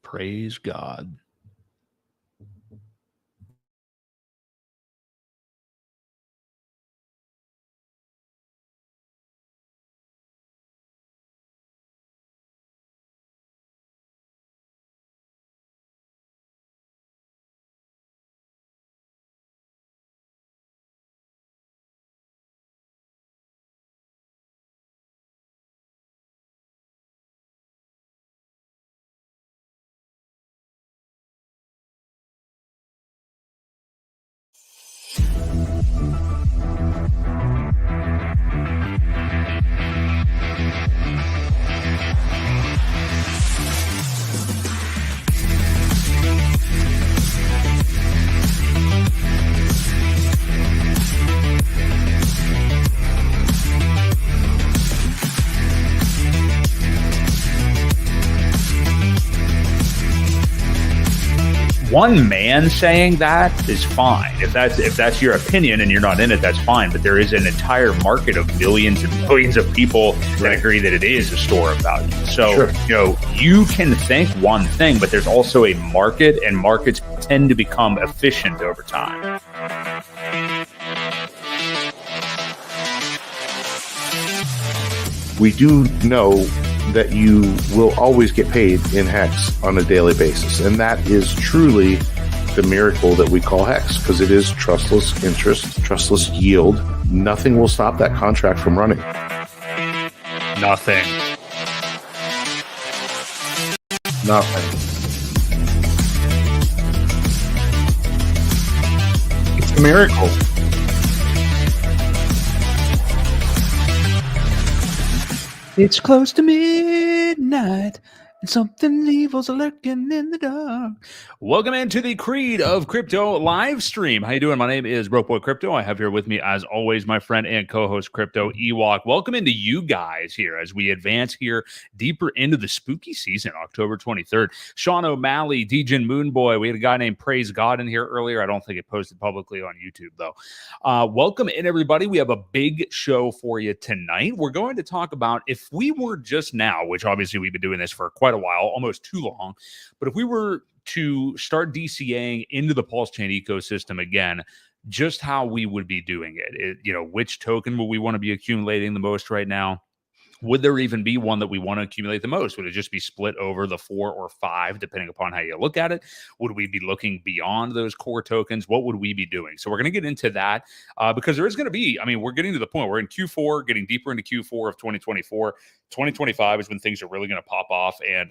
Praise God. One man saying that is fine. If that's your opinion and you're not in it, that's fine. But there is an entire market of millions and millions of people that agree that it is a store of value. So, you can think one thing, but there's also a market, and markets tend to become efficient over time. We do know that you will always get paid in Hex on a daily basis. And that is truly the miracle that we call Hex, because it is trustless interest, trustless yield. Nothing will stop that contract from running. Nothing. It's a miracle. It's close to midnight, and something evil's lurking in the dark. Welcome into the Creed of Crypto live stream. How you doing? My name is Broke Boy Crypto. I have here with me, as always, my friend and co-host Crypto Ewok. Welcome into you guys here as we advance here deeper into the spooky season, October 23rd. Sean O'Malley, Djinn Moonboy. We had a guy named Praise God in here earlier. I don't think it posted publicly on YouTube, though. Welcome in, everybody. We have a big show for you tonight. We're going to talk about, if we were just now, which obviously we've been doing this for quite a while, almost too long, but if we were to start DCAing into the PulseChain ecosystem again, just how we would be doing it. Which token would we want to be accumulating the most right now? Would there even be one that we want to accumulate the most? Would it just be split over the 4 or 5, depending upon how you look at it? Would we be looking beyond those core tokens? What would we be doing? So we're going to get into that because there is going to be, we're getting to the point. We're in Q4, getting deeper into Q4 of 2024. 2025 is when things are really going to pop off. And,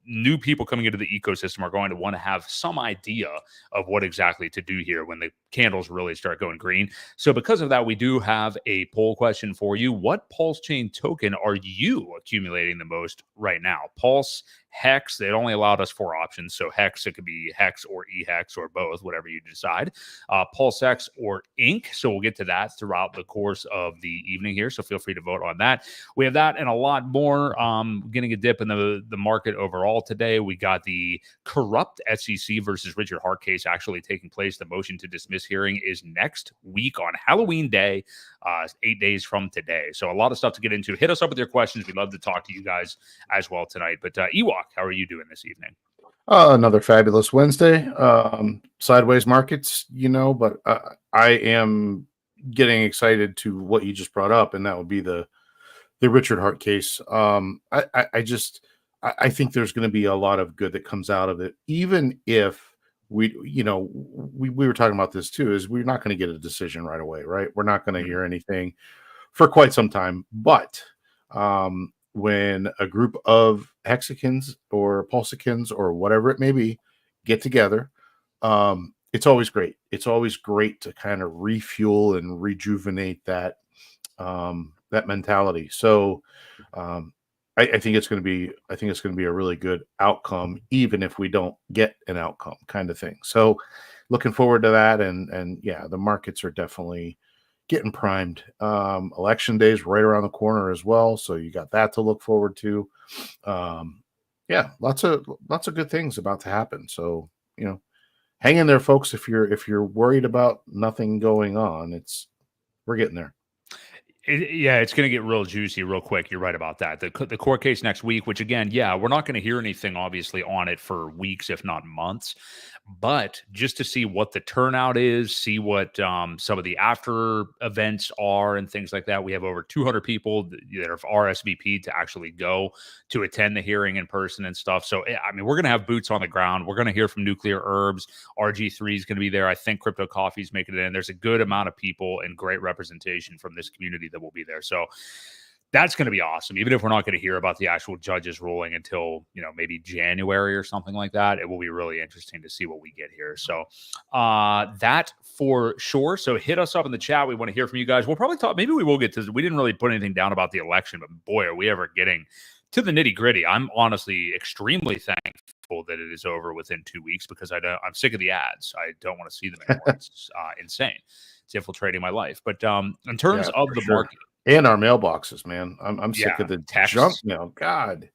new people coming into the ecosystem are going to want to have some idea of what exactly to do here when the candles really start going green. So because of that, we do have a poll question for you. What PulseChain token are you accumulating the most right now? Pulse, Hex, they only allowed us 4 options. So Hex, it could be Hex or eHex or both, whatever you decide. PulseX or Ink. So we'll get to that throughout the course of the evening here. So feel free to vote on that. We have that and a lot more. Getting a dip in the market overall today. We got the corrupt SEC versus Richard Hart case actually taking place. The motion to dismiss hearing is next week on Halloween Day, 8 days from today. So a lot of stuff to get into. Hit us up with your questions. We'd love to talk to you guys as well tonight. But Ewok, how are you doing this evening? Another fabulous Wednesday. Sideways markets, but I am getting excited to what you just brought up, and that would be the Richard Hart case. I think there's going to be a lot of good that comes out of it, even if we were talking about this too, is we're not going to get a decision right away, right? We're not going to hear anything for quite some time, but when a group of hexicans or pulsicans or whatever it may be get together, it's always great. It's always great to kind of refuel and rejuvenate that mentality. So I think it's going to be a really good outcome, even if we don't get an outcome, kind of thing. So looking forward to that. And yeah, the markets are definitely getting primed. Election day is right around the corner as well, so you got that to look forward to. Yeah, lots of good things about to happen. So hang in there, folks. If you're worried about nothing going on, we're getting there. Yeah, it's going to get real juicy real quick. You're right about that. The court case next week, which again, yeah, we're not going to hear anything obviously on it for weeks, if not months. But just to see what the turnout is, see what some of the after events are and things like that. We have over 200 people that have RSVP'd to actually go to attend the hearing in person and stuff. So, I mean, we're going to have boots on the ground. We're going to hear from Nuclear Herbs. RG3 is going to be there. I think Crypto Coffee's making it in. There's a good amount of people and great representation from this community that will be there. So that's going to be awesome. Even if we're not going to hear about the actual judge's ruling until, maybe January or something like that, it will be really interesting to see what we get here. So that for sure. So hit us up in the chat. We want to hear from you guys. We'll probably talk. Maybe we will get to, we didn't really put anything down about the election, but boy, are we ever getting to the nitty gritty. I'm honestly extremely thankful that it is over within 2 weeks because I'm sick of the ads. I don't want to see them anymore. It's insane. It's infiltrating my life. But in terms of the market, and our mailboxes, man, I'm sick of the text. junk mail. God,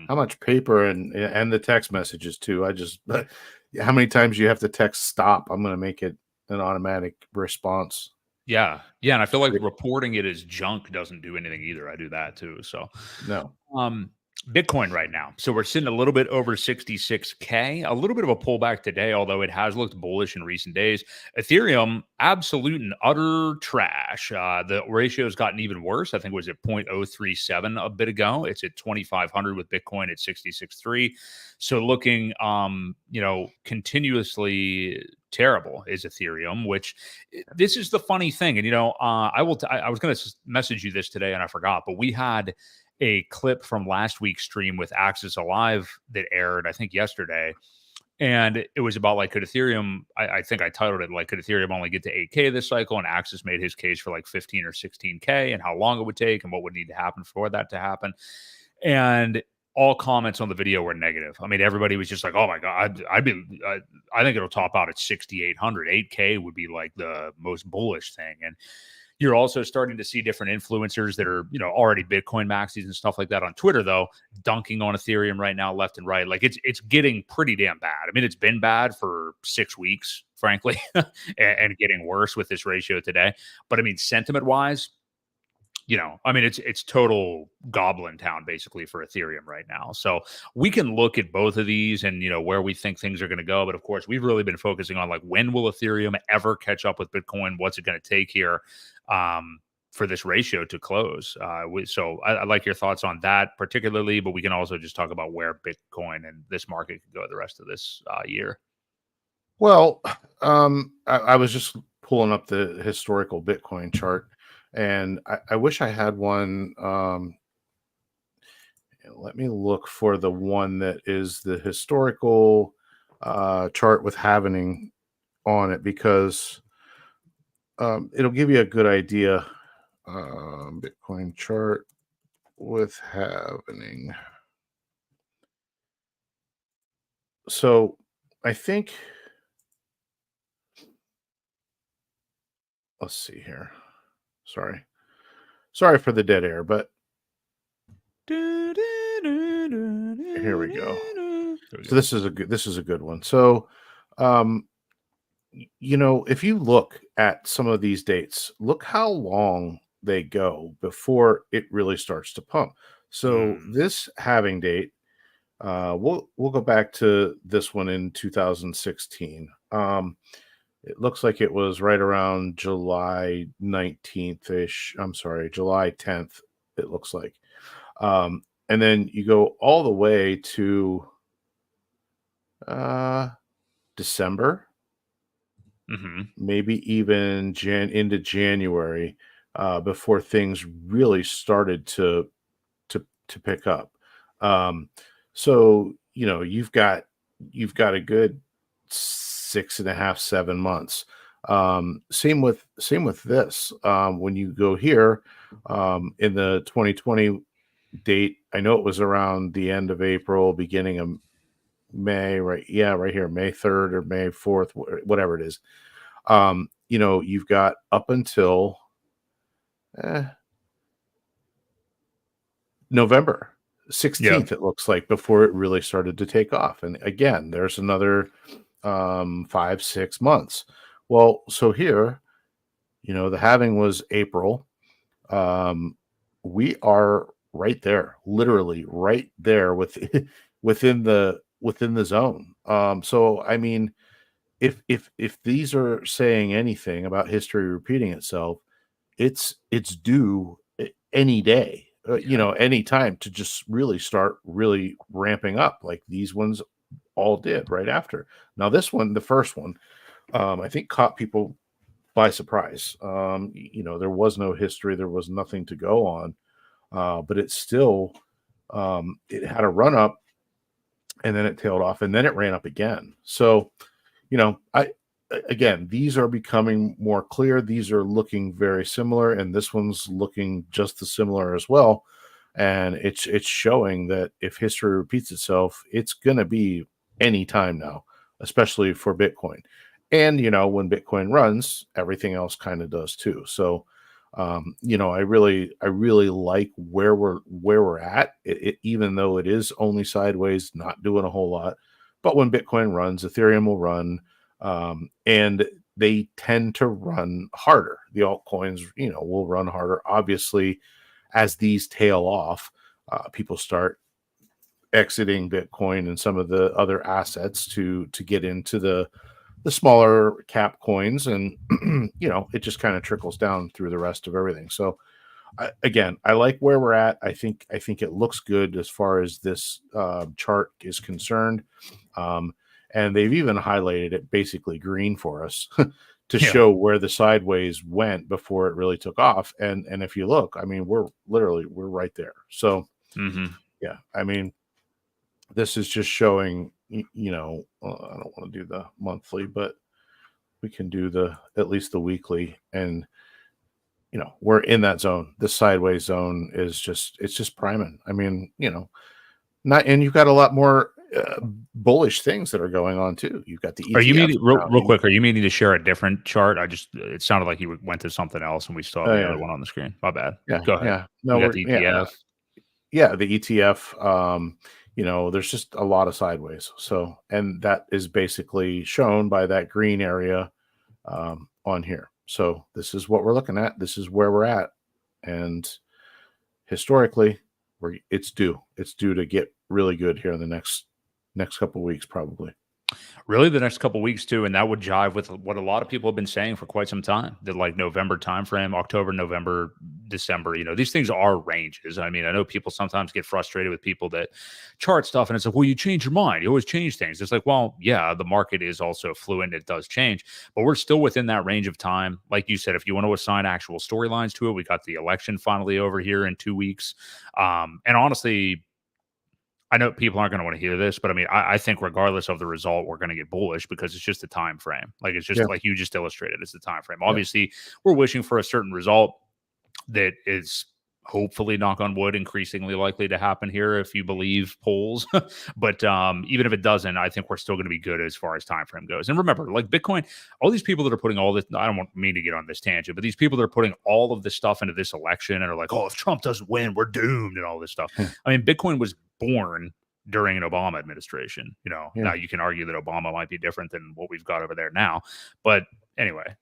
how much paper and the text messages too. How many times you have to text stop? I'm going to make it an automatic response. Yeah, and I feel like reporting it as junk doesn't do anything either. I do that too. So no. Bitcoin right now. So we're sitting a little bit over 66K, a little bit of a pullback today, although it has looked bullish in recent days. Ethereum, absolute and utter trash. The ratio has gotten even worse. I think it was at 0.037 a bit ago. It's at 2,500 with Bitcoin at 66.3. So looking, continuously terrible is Ethereum, which this is the funny thing. And, I was going to message you this today and I forgot, but we had a clip from last week's stream with Axis Alive that aired, I think yesterday. And it was about could Ethereum, I think I titled it could Ethereum only get to 8K this cycle? And Axis made his case for 15 or 16K and how long it would take and what would need to happen for that to happen. And all comments on the video were negative. I mean, everybody was just like, oh my God, I think it'll top out at 6,800. 8K would be the most bullish thing. And you're also starting to see different influencers that are, already Bitcoin maxis and stuff like that on Twitter, though, dunking on Ethereum right now, left and right. It's getting pretty damn bad. I mean, it's been bad for 6 weeks, frankly, and getting worse with this ratio today. But I mean, sentiment wise, it's total goblin town basically for Ethereum right now. So we can look at both of these and, where we think things are going to go. But of course, we've really been focusing on when will Ethereum ever catch up with Bitcoin? What's it going to take here for this ratio to close? So I like your thoughts on that particularly, but we can also just talk about where Bitcoin and this market could go the rest of this year. Well, I was just pulling up the historical Bitcoin chart. And I wish I had one. Let me look for the one that is the historical chart with halvening on it, because it'll give you a good idea. Bitcoin chart with halvening. So I think, let's see here. Sorry for the dead air, but here we go. So this is a good one. So, if you look at some of these dates, look how long they go before it really starts to pump. So this halving date, we'll go back to this one in 2016. It looks like it was right around July 19th-ish. I'm sorry, July 10th, it looks like. And then you go all the way to December, maybe even into January, before things really started to pick up. So, you've got a good 6.5, 7 months. Same with this. When you go here, in the 2020 date, I know it was around the end of April, beginning of May, right? Yeah, right here, May 3rd or May 4th, whatever it is. You've got up until November 16th, it looks like, before it really started to take off. And again, there's another 5-6 months. Well, so here, the halving was April. we are right there, literally right there within the zone. So I mean, if these are saying anything about history repeating itself, it's due any day, any time to just really start really ramping up like these ones all did right after. Now this one, the first one, I think caught people by surprise. There was no history, there was nothing to go on, but it still it had a run up and then it tailed off and then it ran up again. So, I again, these are becoming more clear. These are looking very similar, and this one's looking just as similar as well. And it's showing that if history repeats itself, it's going to be any time now, especially for Bitcoin. And when Bitcoin runs, everything else kind of does too. So, I really like where we're at. Even though it is only sideways, not doing a whole lot. But when Bitcoin runs, Ethereum will run, and they tend to run harder. The altcoins, will run harder. Obviously, as these tail off, people start exiting Bitcoin and some of the other assets to get into the smaller cap coins, and it just kind of trickles down through the rest of everything. So I like where we're at. I think it looks good as far as this chart is concerned, and they've even highlighted it basically green for us to show where the sideways went before it really took off. And if you look, I mean, we're right there. So yeah, I mean, this is just showing. I don't want to do the monthly, but we can do at least the weekly, and we're in that zone. This sideways zone it's just priming. I mean, and you've got a lot more bullish things that are going on too. You've got the ETF. Are you meaning real quick? Are you meaning to share a different chart? It sounded like you went to something else, and we still have the other one on the screen. My bad. Yeah, go ahead. Yeah, no, we got the ETF. Yeah, the ETF. There's just a lot of sideways. So, and that is basically shown by that green area on here. So this is what we're looking at. This is where we're at. And historically, it's due to get really good here in the next couple of weeks, probably. Really, the next couple of weeks too, and that would jive with what a lot of people have been saying for quite some time. That like November timeframe, October, November, December. These things are ranges. I mean, I know people sometimes get frustrated with people that chart stuff, and it's like, well, you change your mind. You always change things. It's like, well, yeah, the market is also fluent. It does change, but we're still within that range of time. Like you said, if you want to assign actual storylines to it, we got the election finally over here in 2 weeks, and honestly, I know people aren't going to want to hear this, but I mean, I think regardless of the result, we're going to get bullish because it's just a time frame. Like it's just like you just illustrated, it's the time frame. Obviously, we're wishing for a certain result that is hopefully, knock on wood, increasingly likely to happen here if you believe polls. But even if it doesn't, I think we're still going to be good as far as time frame goes. And remember, like Bitcoin, all these people that are putting all this, I don't want me to get on this tangent, but these people that are putting all of this stuff into this election and are like, oh, if Trump doesn't win, we're doomed and all this stuff. I mean, Bitcoin was born during an Obama administration. Now you can argue that Obama might be different than what we've got over there now. But anyway,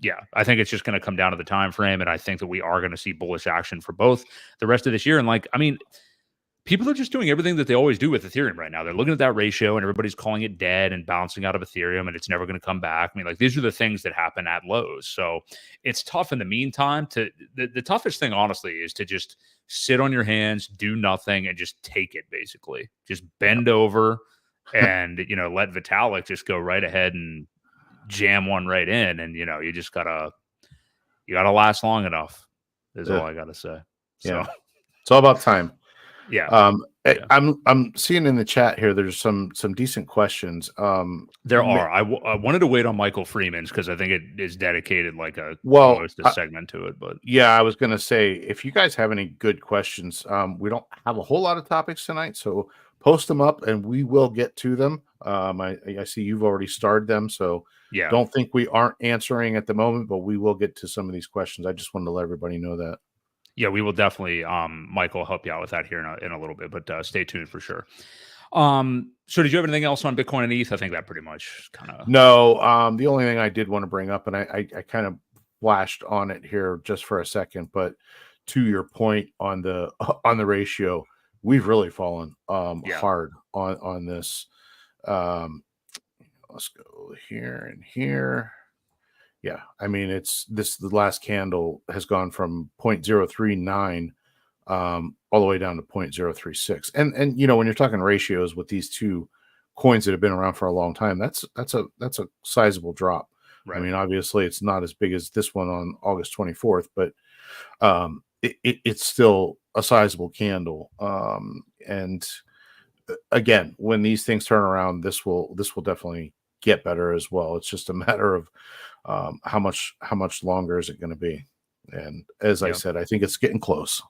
yeah, I think it's just going to come down to the time frame, and I think that we are going to see bullish action for both the rest of this year. And like, I mean, people are just doing everything that they always do with Ethereum right now. They're looking at that ratio, and everybody's calling it dead and bouncing out of Ethereum, and it's never going to come back. I mean, like, these are the things that happen at lows. So it's tough in the meantime. The toughest thing, honestly, is to just sit on your hands, do nothing, and just take it. Basically, just bend over and let Vitalik just go right ahead and jam one right in, and you just gotta last long enough is all I gotta say. So it's all about time. I'm seeing in the chat here there's some decent questions. There are. I wanted to wait on Michael Freeman's because I think it is dedicated like almost a segment to it. But yeah, I was gonna say, if you guys have any good questions, we don't have a whole lot of topics tonight, so post them up and we will get to them. I see you've already starred them, so don't think we aren't answering at the moment, but we will get to some of these questions. I just wanted to let everybody know that. Yeah, we will definitely, Michael, help you out with that here in a little bit, but stay tuned for sure. So did you have anything else on Bitcoin and ETH? I think that pretty much kind of... No, the only thing I did want to bring up, and I kind of splashed on it here just for a second, but to your point on the ratio, we've really fallen hard on this. Let's go here and here. Yeah, I mean, the last candle has gone from 0.039 all the way down to 0.036. And when you're talking ratios with these two coins that have been around for a long time, that's a sizable drop. Right. I mean, obviously it's not as big as this one on August 24th, but it's still a sizable candle. And again, when these things turn around, this will definitely get better as well. It's just a matter of how much longer is it going to be? And as I said, I think it's getting close.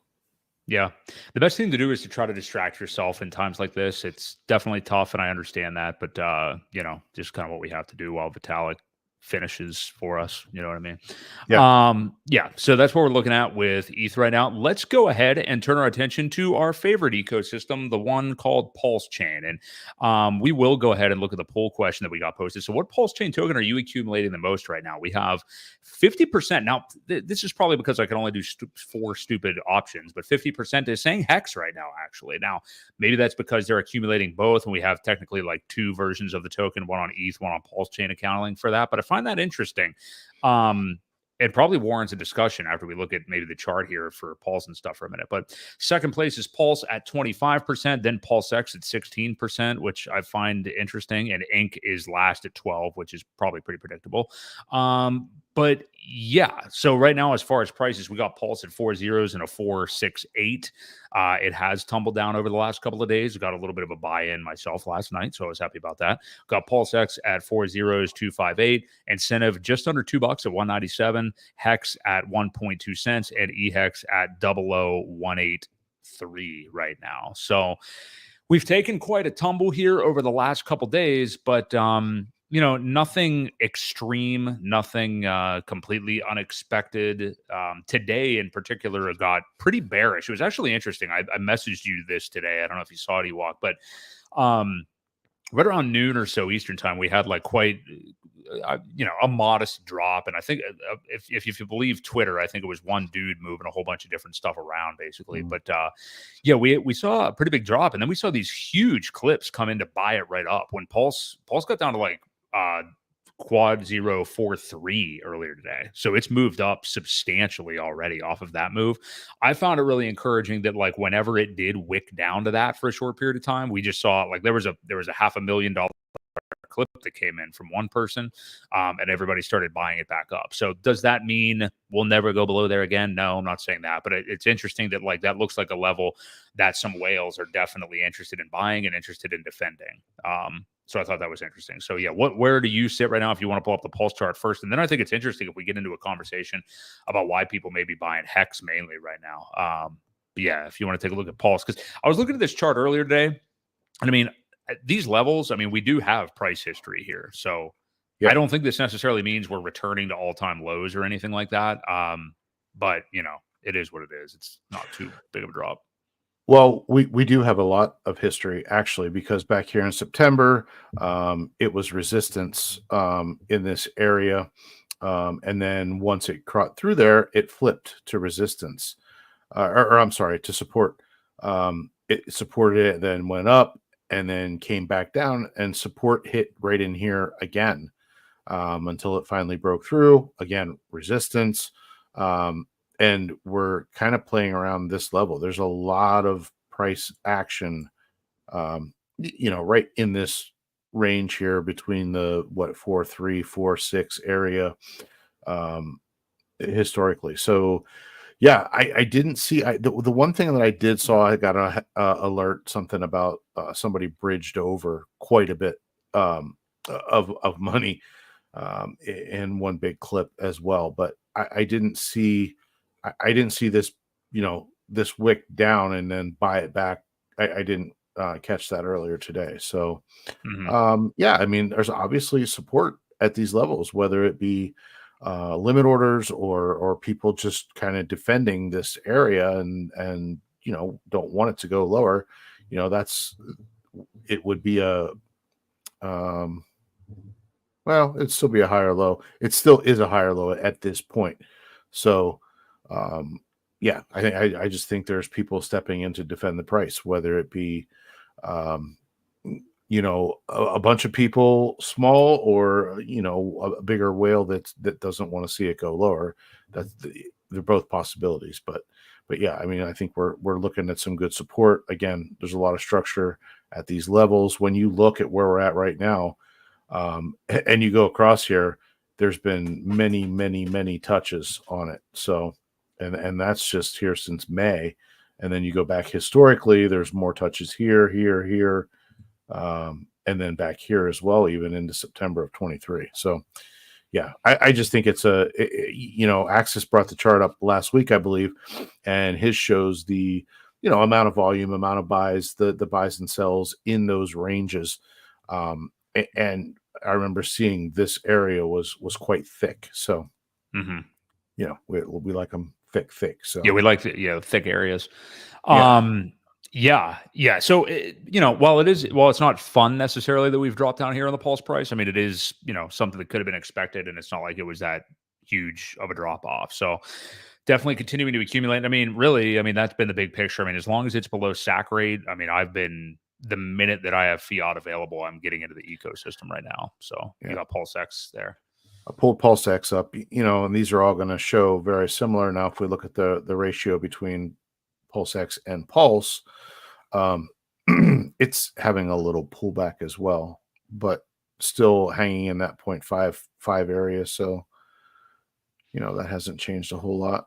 Yeah. The best thing to do is to try to distract yourself in times like this. It's definitely tough, and I understand that, but just kind of what we have to do while Vitalik finishes for us. You know what I mean? Yeah. So that's what we're looking at with ETH right now. Let's go ahead and turn our attention to our favorite ecosystem, the one called PulseChain. And we will go ahead and look at the poll question that we got posted. So what PulseChain token are you accumulating the most right now? We have 50%. Now, this is probably because I can only do 4 stupid options, but 50% is saying Hex right now, actually. Now, maybe that's because they're accumulating both, and we have technically like 2 versions of the token, one on ETH, one on PulseChain accounting for that. But I find that interesting. It probably warrants a discussion after we look at maybe the chart here for Pulse and stuff for a minute. But second place is Pulse at 25%, then PulseX at 16%, which I find interesting. And Inc. is last at 12%, which is probably pretty predictable. But yeah, so right now, as far as prices, we got Pulse at 4 zeros and a 468. It has tumbled down over the last couple of days. Got a little bit of a buy-in myself last night, so I was happy about that. Got PulseX at 4 zeros, 258. Incentive just under $2 at 197. Hex at 1.2 cents, and eHex at 00183 right now. So we've taken quite a tumble here over the last couple days, but nothing extreme, nothing completely unexpected. Today in particular, it got pretty bearish. It was actually interesting. I messaged you this today. I don't know if you saw it, Ewok, but right around noon or so Eastern time, we had like quite, a modest drop. And I think if you believe Twitter, I think it was one dude moving a whole bunch of different stuff around, basically. But we saw a pretty big drop, and then we saw these huge clips come in to buy it right up when Pulse got down to like quad 043 earlier today. So it's moved up substantially already off of that move. I found it really encouraging that like whenever it did wick down to that for a short period of time, we just saw like there was a $500,000 clip that came in from one person, and everybody started buying it back up. So does that mean we'll never go below there again? No, I'm not saying that, but it's interesting that like that looks like a level that some whales are definitely interested in buying and interested in defending. So I thought that was interesting. So yeah, where do you sit right now if you want to pull up the Pulse chart first? And then I think it's interesting if we get into a conversation about why people may be buying Hex mainly right now. But yeah, if you want to take a look at Pulse, because I was looking at this chart earlier today, and I mean, at these levels, I mean, we do have price history here. So I don't think this necessarily means we're returning to all-time lows or anything like that. But, it is what it is. It's not too big of a drop. Well, we do have a lot of history, actually, because back here in September, it was resistance in this area. And then once it caught through there, it flipped to resistance. To support. It supported it, then went up, and then came back down, and support hit right in here again until it finally broke through. Again, resistance. And we're kind of playing around this level. There's a lot of price action, right in this range here between the 4.3, 4.6 area historically. So yeah, I didn't see the one thing that I did saw. I got a alert something about somebody bridged over quite a bit of money in one big clip as well. But I didn't see this, this wick down and then buy it back. I didn't catch that earlier today. So I mean, there's obviously support at these levels, whether it be limit orders or people just kind of defending this area and don't want it to go lower. It would be a Well, it'd still be a higher low. It still is a higher low at this point. So, yeah, I just think there's people stepping in to defend the price, whether it be, um, a bunch of people small, or a bigger whale that doesn't want to see it go lower. They're both possibilities, but yeah, I mean, I think we're looking at some good support. Again, there's a lot of structure at these levels. When you look at where we're at right now, and you go across here, there's been many touches on it. So, and that's just here since May. And then you go back historically, there's more touches here, and then back here as well, even into September of 23. So, yeah, I just think it's Axis brought the chart up last week, I believe, and his shows the, amount of volume, amount of buys, the buys and sells in those ranges. And I remember seeing this area was quite thick. So, we like them thick. So yeah, we like thick areas. Yeah. Yeah. So, while it's not fun necessarily that we've dropped down here on the pulse price. I mean, it is, something that could have been expected, and it's not like it was that huge of a drop off. So definitely continuing to accumulate. I mean, really, that's been the big picture. I mean, as long as it's below SAC rate, the minute that I have fiat available, I'm getting into the ecosystem right now. So you got PulseX there. I pulled PulseX up, and these are all going to show very similar. Now, if we look at the ratio between PulseX and Pulse, it's having a little pullback as well, but still hanging in that 0.55 area. So, that hasn't changed a whole lot.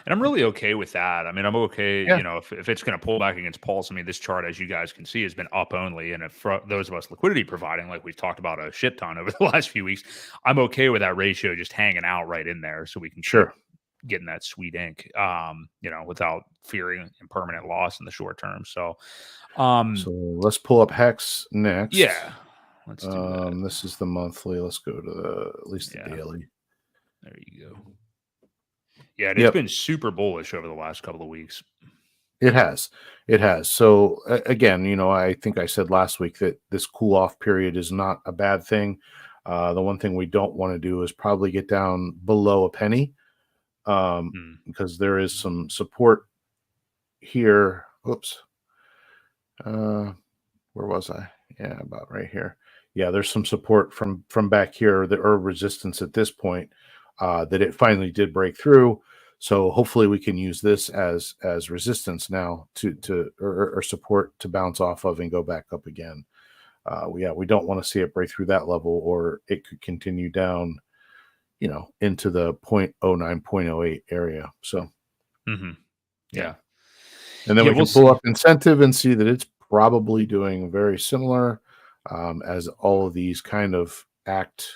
And I'm really okay with that. I mean, I'm okay, Yeah. if it's going to pull back against Pulse. I mean, this chart, as you guys can see, has been up only. And if for those of us liquidity providing, like we've talked about a shit ton over the last few weeks, I'm okay with that ratio just hanging out right in there, so we can keep getting that sweet ink, without fearing impermanent loss in the short term. So, so let's pull up Hex next. Yeah, let's do that. This is the monthly. Let's go to at least the daily. There you go. Yeah, it's been super bullish over the last couple of weeks. It has. So again, I think I said last week that this cool off period is not a bad thing. The one thing we don't want to do is probably get down below a penny, because there is some support here. Oops. Where was I? Yeah, about right here. Yeah, there's some support from back here, or resistance at this point, that it finally did break through. So hopefully we can use this as resistance now or support to bounce off of and go back up again. We don't want to see it break through that level, or it could continue down, into the 0.09, 0.08 area. So, yeah. And then we can pull up incentive and see that it's probably doing very similar, as all of these kind of act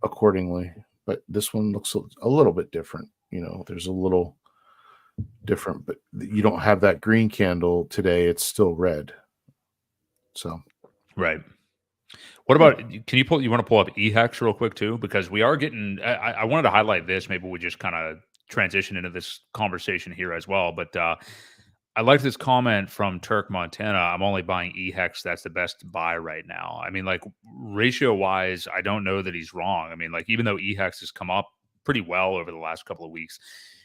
accordingly. But this one looks a little bit different. There's a little different, but you don't have that green candle today. It's still red. So, right. What about, you want to pull up EHEX real quick too? Because we are getting, I wanted to highlight this. Maybe we just kind of transition into this conversation here as well. But I like this comment from Turk Montana. I'm only buying EHEX. That's the best buy right now. I mean, like, ratio wise, I don't know that he's wrong. I mean, like, even though EHEX has come up pretty well over the last couple of weeks,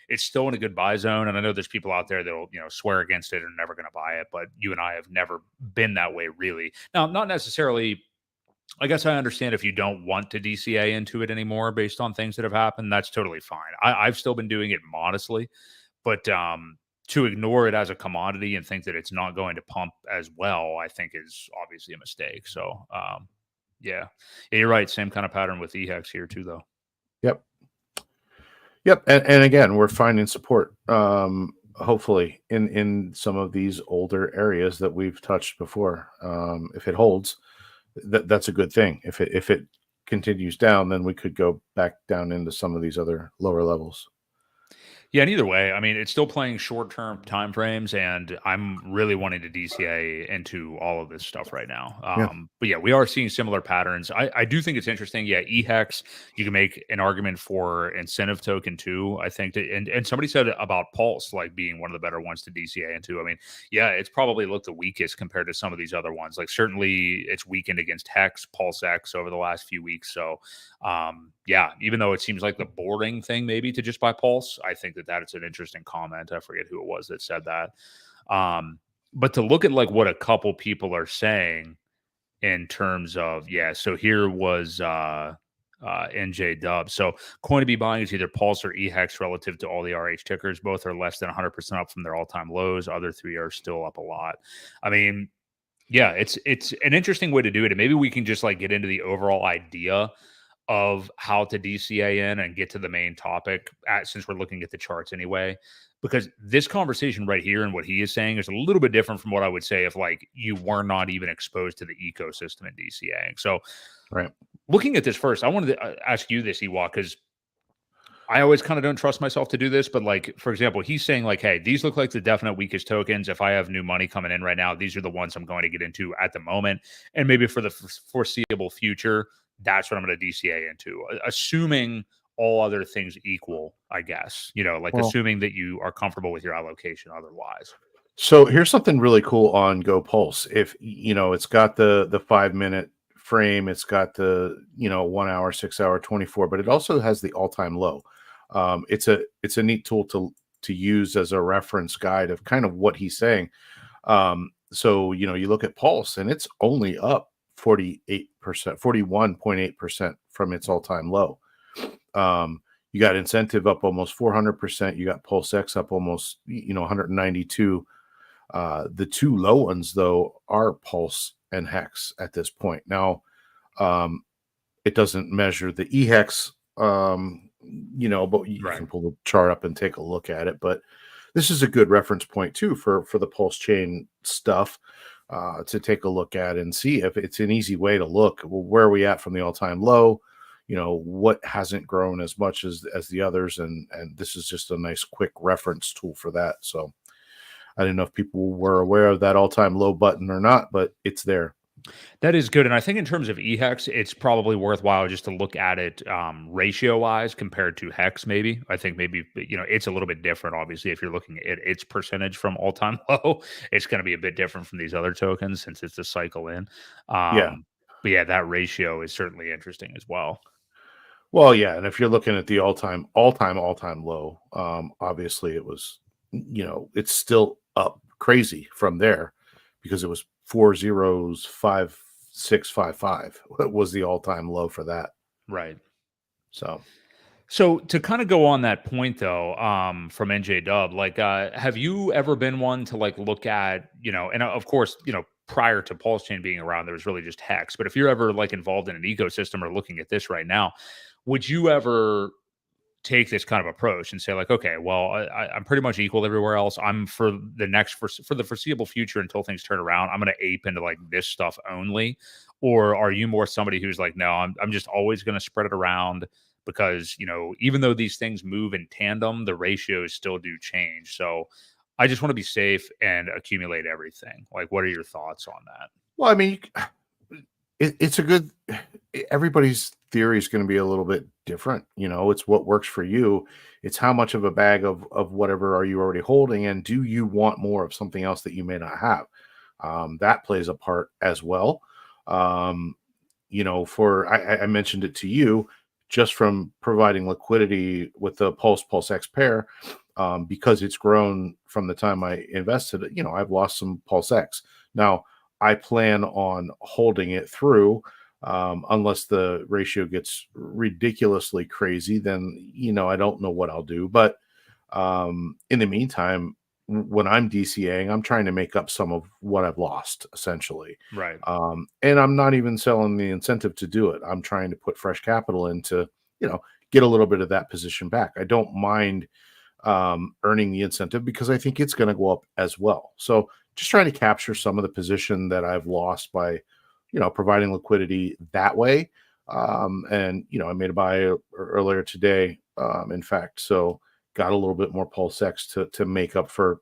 it's still in a good buy zone. And I know there's people out there that will, swear against it and are never going to buy it. But you and I have never been that way, really. Now, not necessarily. I guess I understand if you don't want to DCA into it anymore based on things that have happened. That's totally fine. I've still been doing it modestly, but to ignore it as a commodity and think that it's not going to pump as well, I think is obviously a mistake. So, yeah, you're right. Same kind of pattern with EHEX here too, though. Yep. And again, we're finding support, hopefully in some of these older areas that we've touched before. If it holds, that's a good thing. If it continues down, then we could go back down into some of these other lower levels. Yeah, and either way, I mean, it's still playing short-term time frames, and I'm really wanting to DCA into all of this stuff right now. Yeah. But yeah, we are seeing similar patterns. I do think it's interesting. Yeah, EHEX, you can make an argument for incentive token too. I think that, and somebody said about Pulse like being one of the better ones to DCA into. I mean, yeah, it's probably looked the weakest compared to some of these other ones. Like certainly, it's weakened against Hex, Pulse X over the last few weeks. So yeah, even though it seems like the boring thing maybe to just buy Pulse, I think that is an interesting comment. I forget who it was that said that. But to look at like what a couple people are saying in terms of, yeah, so here was NJ Dub. So coin to be buying is either Pulse or EHEX relative to all the RH tickers. Both are less than 100% up from their all-time lows. Other three are still up a lot. I mean, yeah, it's an interesting way to do it. And maybe we can just like get into the overall idea of how to DCA in and get to the main topic since we're looking at the charts anyway, because this conversation right here and what he is saying is a little bit different from what I would say if like you were not even exposed to the ecosystem in DCA. So Right. looking at this first, I wanted to ask you this, Ewok, because I always kind of don't trust myself to do this, but like, for example, he's saying like, hey, these look like the definite weakest tokens. If I have new money coming in right now, these are the ones I'm going to get into at the moment. And maybe for the foreseeable future, that's what I'm going to DCA into, assuming all other things equal, I guess, like Well, assuming that you are comfortable with your allocation otherwise. so here's something really cool on Go Pulse. If it's got the 5 minute frame, it's got the 1 hour, 6 hour, 24, but it also has the all-time low. It's a neat tool to use as a reference guide of kind of what he's saying. So you look at Pulse and it's only up 48%, 41.8% from its all-time low. You got incentive up almost 400%. You got Pulse X up almost 192. The two low ones though are Pulse and Hex at this point. Now, it doesn't measure the EHEX, but you Right. can pull the chart up and take a look at it. But this is a good reference point too for the PulseChain stuff to take a look at and see if it's an easy way to look. Well, where are we at from the all-time low? What hasn't grown as much as the others, and this is just a nice quick reference tool for that. So I don't know if people were aware of that all-time low button or not, but it's there. That is good. And I think in terms of EHEX, it's probably worthwhile just to look at it ratio wise compared to Hex, maybe. I think maybe, it's a little bit different. Obviously, if you're looking at its percentage from all time low, it's going to be a bit different from these other tokens since it's a cycle in. Yeah. But yeah, that ratio is certainly interesting as well. Well, yeah. And if you're looking at the all-time low, obviously it was, it's still up crazy from there because it was 4.05655 was the all-time low for that. Right. So to kind of go on that point though, from NJ Dub, like, have you ever been one to like look at, and of course, prior to PulseChain being around, there was really just Hex. But if you're ever like involved in an ecosystem or looking at this right now, would you ever take this kind of approach and say like, okay, well, I'm pretty much equal everywhere else. I'm for the foreseeable future until things turn around, I'm going to ape into like this stuff only? Or are you more somebody who's like, no, I'm just always going to spread it around because, even though these things move in tandem, the ratios still do change. So I just want to be safe and accumulate everything. Like, what are your thoughts on that? well, I mean, it's a good, everybody's theory is going to be a little bit different. It's what works for you. It's how much of a bag of whatever are you already holding, and do you want more of something else that you may not have? That plays a part as well. I mentioned it to you just from providing liquidity with the Pulse X pair, because it's grown from the time I invested. I've lost some Pulse X. Now I plan on holding it through, unless the ratio gets ridiculously crazy. Then I don't know what I'll do. But in the meantime, when I'm DCAing, I'm trying to make up some of what I've lost, essentially. Right. And I'm not even selling the incentive to do it. I'm trying to put fresh capital in to, get a little bit of that position back. I don't mind earning the incentive because I think it's going to go up as well. So just trying to capture some of the position that I've lost by, providing liquidity that way. And, I made a buy earlier today, in fact. So, got a little bit more PulseX to make up for,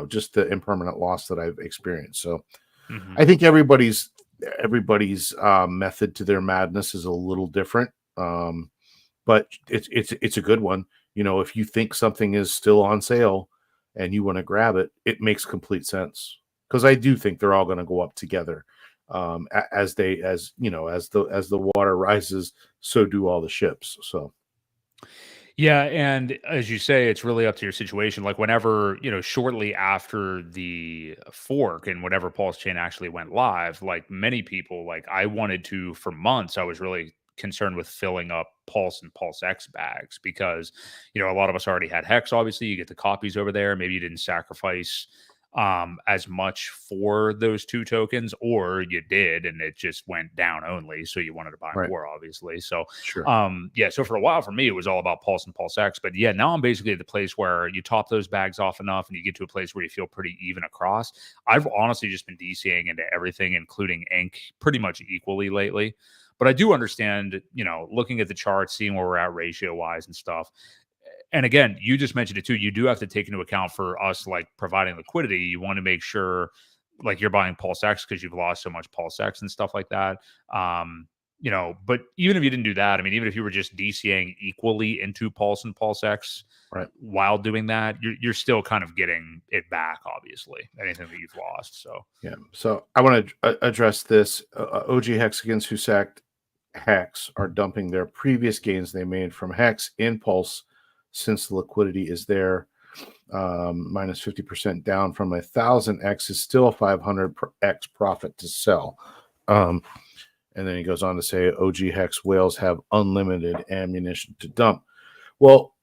just the impermanent loss that I've experienced. So Mm-hmm. I think everybody's method to their madness is a little different, but it's a good one. If you think something is still on sale and you want to grab it, it makes complete sense, because I do think they're all going to go up together. As the water rises, so do all the ships. So Yeah, and as you say, it's really up to your situation. Like whenever, shortly after the fork and whenever PulseChain actually went live, like many people, like I wanted to for months, I was really concerned with filling up Pulse and PulseX bags because, a lot of us already had Hex, obviously. You get the copies over there. Maybe you didn't sacrifice as much for those two tokens, or you did and it just went down only, so you wanted to buy right, more, obviously. So sure, yeah, so for a while for me it was all about Pulse and PulseX, but yeah, now I'm basically at the place where you top those bags off enough and you get to a place where you feel pretty even across. I've honestly just been DCAing into everything, including ink, pretty much equally lately. But I do understand, looking at the charts, seeing where we're at ratio wise and stuff. And again, you just mentioned it too. You do have to take into account for us, like providing liquidity. You want to make sure, like you're buying PulseX because you've lost so much PulseX and stuff like that. But even if you didn't do that, I mean, even if you were just DCAing equally into Pulse and PulseX right. while doing that, you're still kind of getting it back, obviously, anything that you've lost. So Yeah. So I want to address this. OG Hexagons who sacked Hex are dumping their previous gains they made from Hex in Pulse, since the liquidity is there. Minus 50% down from 1,000x is still a 500x profit to sell. And then he goes on to say OG Hex whales have unlimited ammunition to dump. Well,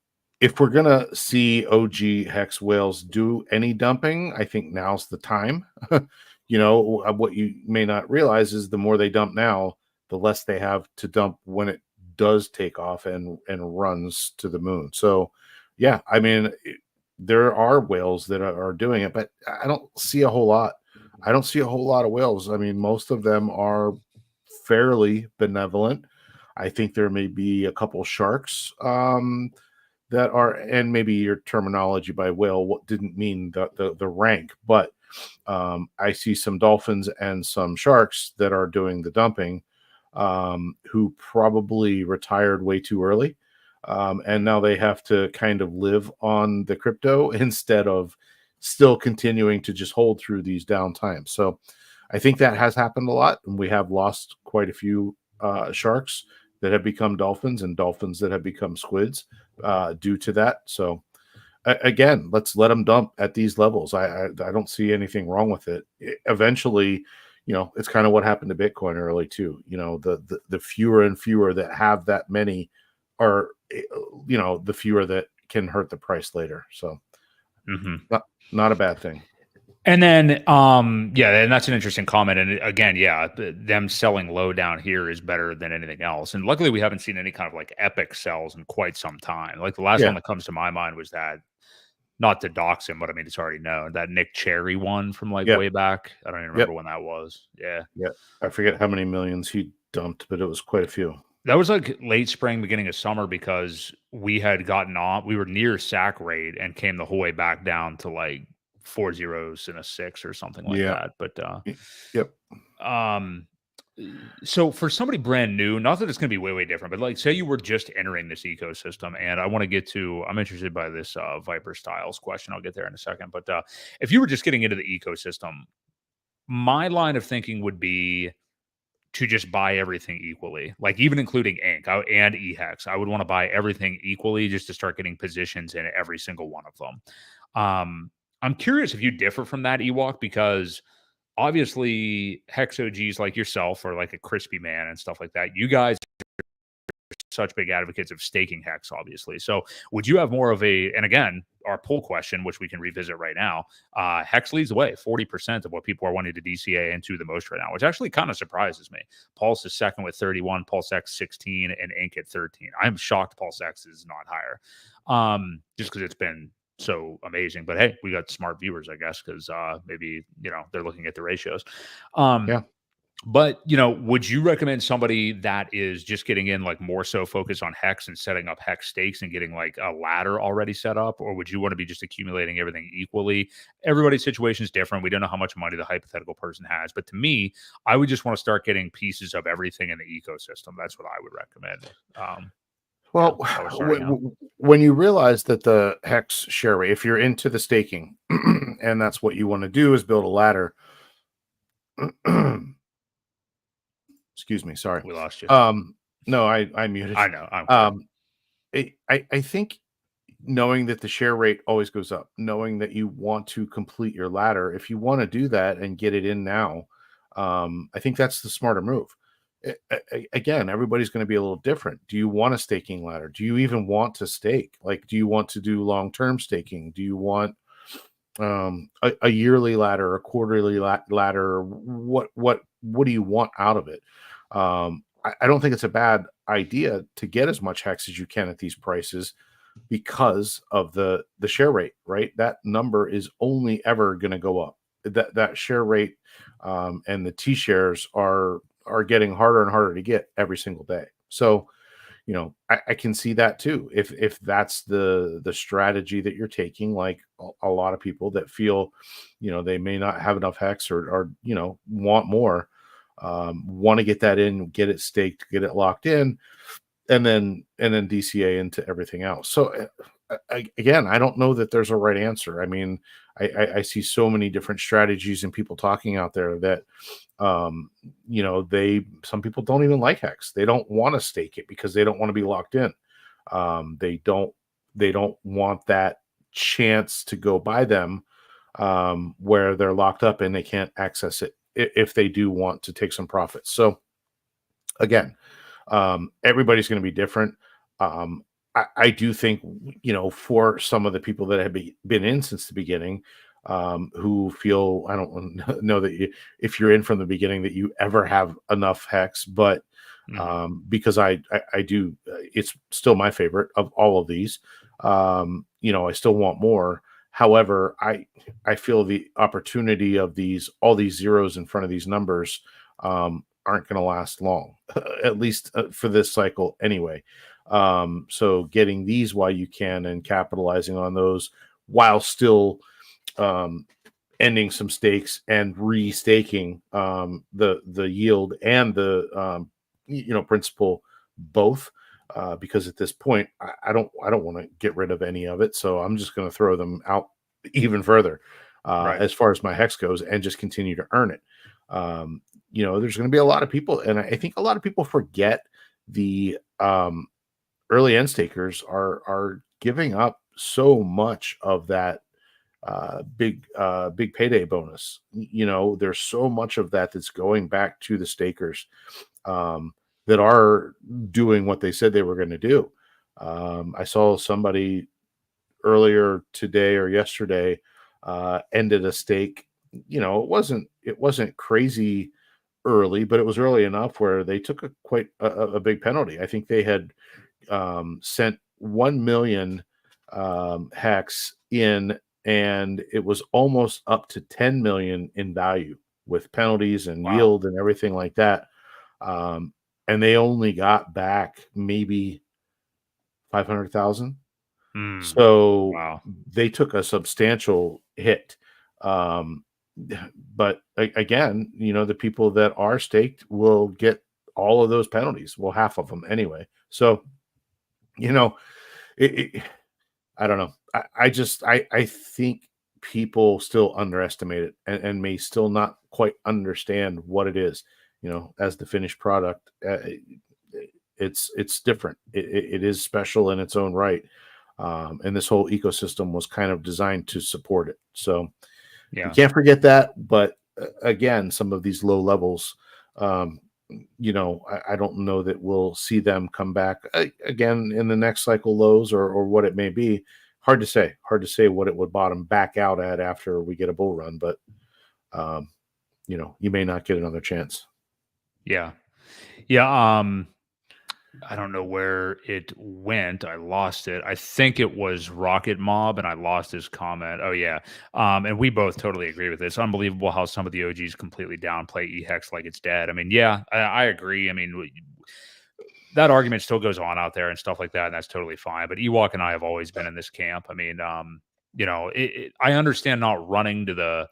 if we're going to see OG Hex whales do any dumping, I think now's the time. What you may not realize is the more they dump now, the less they have to dump when it does take off and runs to the moon. So, yeah, I mean, there are whales that are doing it, but I don't see a whole lot. I don't see a whole lot of whales. I mean, most of them are fairly benevolent. I think there may be a couple sharks that are, and maybe your terminology by whale didn't mean the rank, but I see some dolphins and some sharks that are doing the dumping, who probably retired way too early. And now they have to kind of live on the crypto instead of still continuing to just hold through these down times. So I think that has happened a lot, and we have lost quite a few sharks that have become dolphins and dolphins that have become squids due to that. So again, let's let them dump at these levels. I don't see anything wrong with it. Eventually, it's kind of what happened to Bitcoin early too. The fewer and fewer that have that many are, the fewer that can hurt the price later. So not a bad thing. And then, yeah, and that's an interesting comment. And again, yeah, them selling low down here is better than anything else. And luckily, we haven't seen any kind of like epic sells in quite some time. Like the last one that comes to my mind was that, not to dox him, but I mean, it's already known, that Nick Cherry one from like way back. I don't even remember when that was. Yeah. Yeah. I forget how many millions he dumped, but it was quite a few. That was like late spring, beginning of summer, because we had gotten on, we were near sack rate and came the whole way back down to like 4 zeros and a 6 or something like that. But so for somebody brand new, not that it's going to be way different, but like say you were just entering this ecosystem, and I want to get to, I'm interested by this Viper Styles question. I'll get there in a second. But if you were just getting into the ecosystem, my line of thinking would be to just buy everything equally, like even including Ink and eHex. I would want to buy everything equally just to start getting positions in every single one of them. I'm curious if you differ from that, Ewok, because obviously Hex OGs like yourself or like a Crispy Man and stuff like that, you guys are such big advocates of staking Hex, obviously. So would you have more of a, and again, our poll question, which we can revisit right now, Hex leads the way, 40% of what people are wanting to DCA into the most right now, which actually kind of surprises me. Pulse is second with 31, PulseX 16, and Ink at 13. I'm shocked PulseX is not higher, just because it's been so amazing. But hey, we got smart viewers, I guess, because maybe they're looking at the ratios. But, would you recommend somebody that is just getting in, like, more so focused on hex and setting up hex stakes and getting, like, a ladder already set up? Or would you want to be just accumulating everything equally? Everybody's situation is different. We don't know how much money the hypothetical person has. But to me, I would just want to start getting pieces of everything in the ecosystem. That's what I would recommend. Well, How we're starting out. when you realize that the hex share rate, if you're into the staking and that's what you want to do is build a ladder. Excuse me, sorry. We lost you. No, I muted. I know. I think knowing that the share rate always goes up, knowing that you want to complete your ladder, if you want to do that and get it in now, I think that's the smarter move. Again, everybody's going to be a little different. Do you want a staking ladder? Do you even want to stake? Like, do you want to do long-term staking? Do you want a yearly ladder, a quarterly ladder? What do you want out of it? I don't think it's a bad idea to get as much hex as you can at these prices because of the share rate, right? That number is only ever going to go up. That share rate and the T shares are getting harder and harder to get every single day. So, I can see that too. If that's the strategy that you're taking, like a lot of people that feel, they may not have enough hex or want more, want to get that in, get it staked, get it locked in, and then DCA into everything else. So again, I don't know that there's a right answer. I mean, I see so many different strategies and people talking out there that, some people don't even like hex. They don't want to stake it because they don't want to be locked in. They don't want that chance to go by them where they're locked up and they can't access it if they do want to take some profits. So again, everybody's going to be different. I do think, for some of the people that have been in since the beginning, who feel, I don't know that if you're in from the beginning that you ever have enough hex, but because I do, it's still my favorite of all of these. I still want more. However, I feel the opportunity of all these zeros in front of these numbers aren't going to last long, at least for this cycle anyway. So getting these while you can and capitalizing on those while still ending some stakes and restaking the yield and the principal both, because at this point I don't want to get rid of any of it, so I'm just going to throw them out even further as far as my hex goes and just continue to earn it. There's going to be a lot of people, and I think a lot of people forget the early end stakers are giving up so much of that big payday bonus. There's so much of that's going back to the stakers that are doing what they said they were going to do. I saw somebody earlier today or yesterday ended a stake. It wasn't crazy early, but it was early enough where they took quite a big penalty. I think they had sent 1 million hex in, and it was almost up to 10 million in value with penalties and yield and everything like that. And they only got back maybe 500,000. So they took a substantial hit. But again, the people that are staked will get all of those penalties. Well, half of them anyway. So, I don't know. I think people still underestimate it and may still not quite understand what it is, as the finished product. It's different. It is special in its own right. And this whole ecosystem was kind of designed to support it. So you can't forget that. But again, some of these low levels, I don't know that we'll see them come back again in the next cycle lows or what it may be. Hard to say what it would bottom back out at after we get a bull run, but you may not get another chance. Yeah. I don't know where it went. I lost it. I think it was Rocket Mob, and I lost his comment. Oh yeah, and we both totally agree with this. Unbelievable how some of the OGs completely downplay EHEX like it's dead. I mean, yeah, I agree. I mean, that argument still goes on out there and stuff like that, and that's totally fine. But Ewok and I have always been in this camp. I mean, I understand not running to the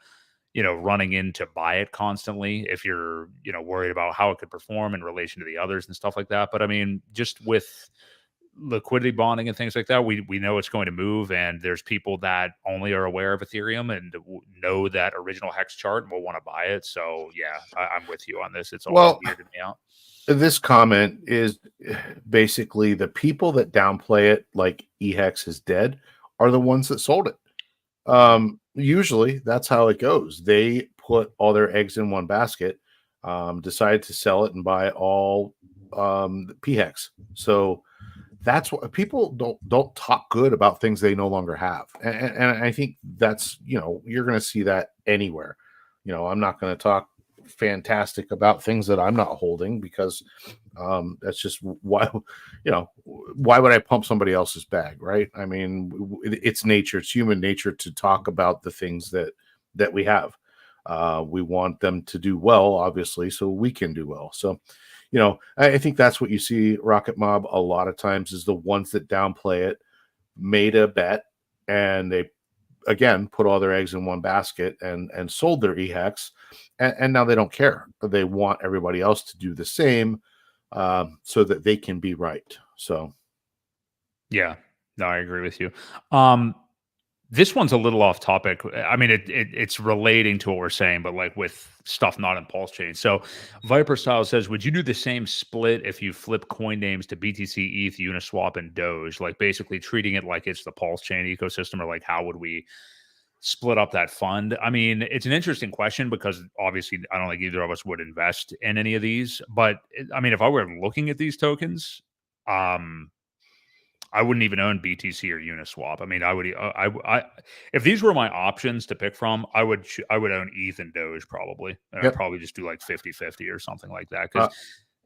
running in to buy it constantly if you're, worried about how it could perform in relation to the others and stuff like that. But I mean, just with liquidity bonding and things like that, we know it's going to move, and there's people that only are aware of Ethereum and know that original hex chart and will want to buy it. So yeah, I'm with you on this. It's all Well, weirded me out. this comment is basically the people that downplay it like EHEX is dead are the ones that sold it. Usually that's how it goes. They put all their eggs in one basket, decide to sell it and buy all PHEX. So that's what people don't talk good about things they no longer have. And I think that's, you're going to see that anywhere. I'm not going to talk fantastic about things that I'm not holding because that's just why would I pump somebody else's bag, right? I mean, it's nature, it's human nature to talk about the things that we have. We want them to do well, obviously, so we can do well. So I think that's what you see Rocket Mob a lot of times is the ones that downplay it, made a bet, and they again put all their eggs in one basket and sold their EHEX, and now they don't care. They want everybody else to do the same, so that they can be right. So Yeah, no, I agree with you. This one's a little off topic. I mean, it's relating to what we're saying, but like with stuff not in PulseChain. So Viper Style says, would you do the same split if you flip coin names to BTC, ETH, Uniswap, and Doge? Like basically treating it like it's the PulseChain ecosystem, or like how would we split up that fund? I mean, it's an interesting question because obviously I don't think either of us would invest in any of these. But I mean, if I were looking at these tokens, I wouldn't even own BTC or Uniswap. I mean, if these were my options to pick from, I would own ETH and Doge probably. And I'd probably just do like 50-50 or something like that. Because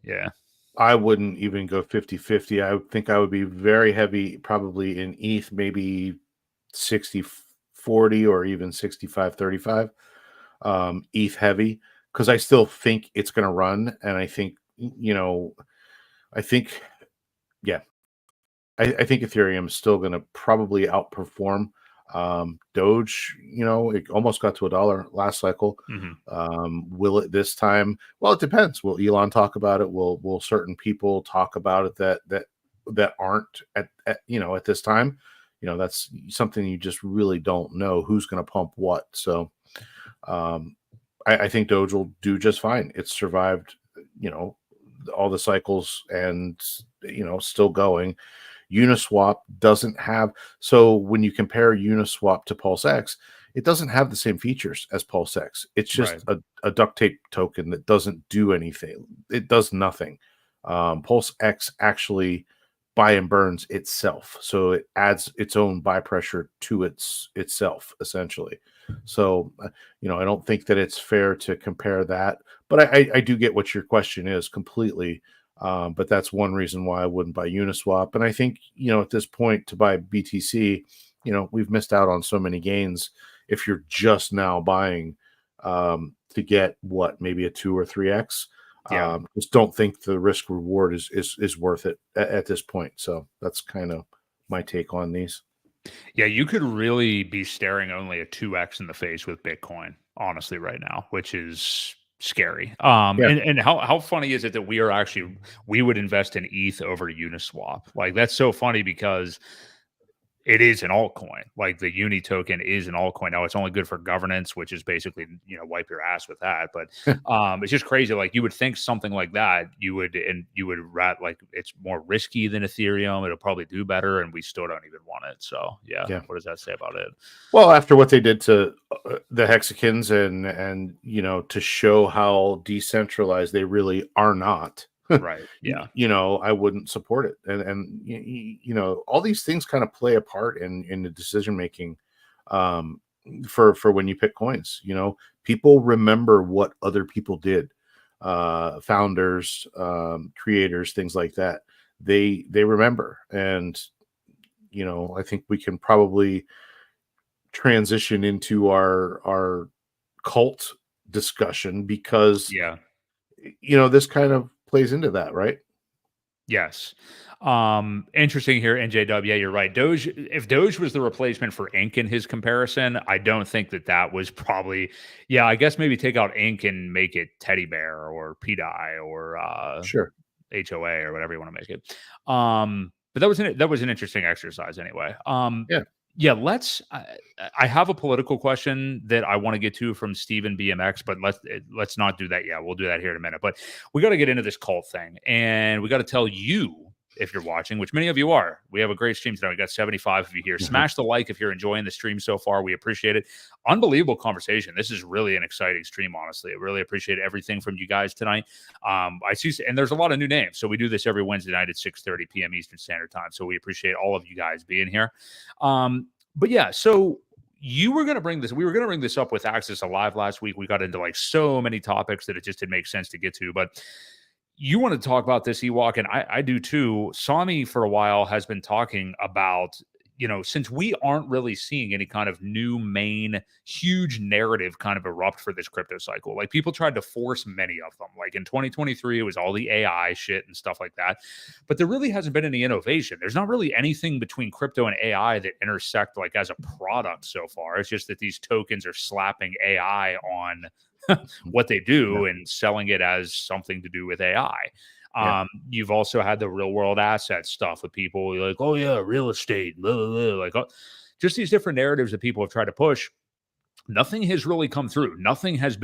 yeah, I wouldn't even go 50-50. I would think I would be very heavy probably in ETH, maybe 60-40 or even 65-35. ETH heavy, because I still think it's going to run, and I think I think yeah, I think Ethereum is still going to probably outperform Doge. It almost got to $1 last cycle. Will it this time? Well, it depends. Will Elon talk about it? Will certain people talk about it that aren't at this time? That's something you just really don't know who's going to pump what. So I think Doge will do just fine. It's survived, all the cycles and still going. Uniswap doesn't have, so when you compare Uniswap to PulseX, it doesn't have the same features as PulseX. It's just a duct tape token that doesn't do anything. It does nothing. PulseX actually buy and burns itself, so it adds its own buy pressure to itself essentially. So I don't think that it's fair to compare that, but I do get what your question is completely. But that's one reason why I wouldn't buy Uniswap. And I think, at this point to buy BTC, we've missed out on so many gains if you're just now buying to get maybe a 2 or 3x. Just don't think the risk reward is worth it at this point. So that's kind of my take on these. Yeah, you could really be staring only a 2x in the face with Bitcoin, honestly, right now, which is scary. And how funny is it that we would invest in ETH over Uniswap? Like that's so funny because it is an altcoin. Like the Uni token is an altcoin. Now it's only good for governance, which is basically, wipe your ass with that. But it's just crazy. Like you would think something like that, you would like it's more risky than Ethereum. It'll probably do better, and we still don't even want it. So yeah. What does that say about it? Well, after what they did to the hexagons and to show how decentralized they really are not. Right. Yeah. I wouldn't support it. And all these things kind of play a part in the decision making for when you pick coins. People remember what other people did, founders, creators, things like that. they remember. And I think we can probably transition into our cult discussion, because Yeah. this kind of plays into that, right? Yes. Interesting here, NJW. Yeah, you're right. Doge, if Doge was the replacement for Ink in his comparison, I don't think that was probably, yeah, I guess maybe take out Ink and make it Teddy Bear or PDI or Sure. HOA or whatever you want to make it. But that was an interesting exercise anyway. Yeah. Yeah, I have a political question that I want to get to from Steven BMX, but let's not do that yet. We'll do that here in a minute. But we got to get into this cult thing, and we got to tell you, if you're watching, which many of you are. We have a great stream today. We got 75 of you here. Smash the like if you're enjoying the stream so far. We appreciate it. Unbelievable conversation. This is really an exciting stream, honestly. I really appreciate everything from you guys tonight. I see, and there's a lot of new names. So we do this every Wednesday night at 6:30 p.m. Eastern Standard Time. So we appreciate all of you guys being here. But yeah, so we were going to bring this up with Access Alive last week. We got into like so many topics that it just didn't make sense to get to, but you want to talk about this, Ewok, and I do too. Sami for a while has been talking about, since we aren't really seeing any kind of new main huge narrative kind of erupt for this crypto cycle. Like people tried to force many of them. Like in 2023, it was all the AI shit and stuff like that. But there really hasn't been any innovation. There's not really anything between crypto and AI that intersect like as a product so far. It's just that these tokens are slapping AI on what they do and selling it as something to do with AI. You've also had the real world asset stuff with people like, oh yeah, real estate, blah, blah, blah. Like just these different narratives that people have tried to push. Nothing has really come through. Nothing has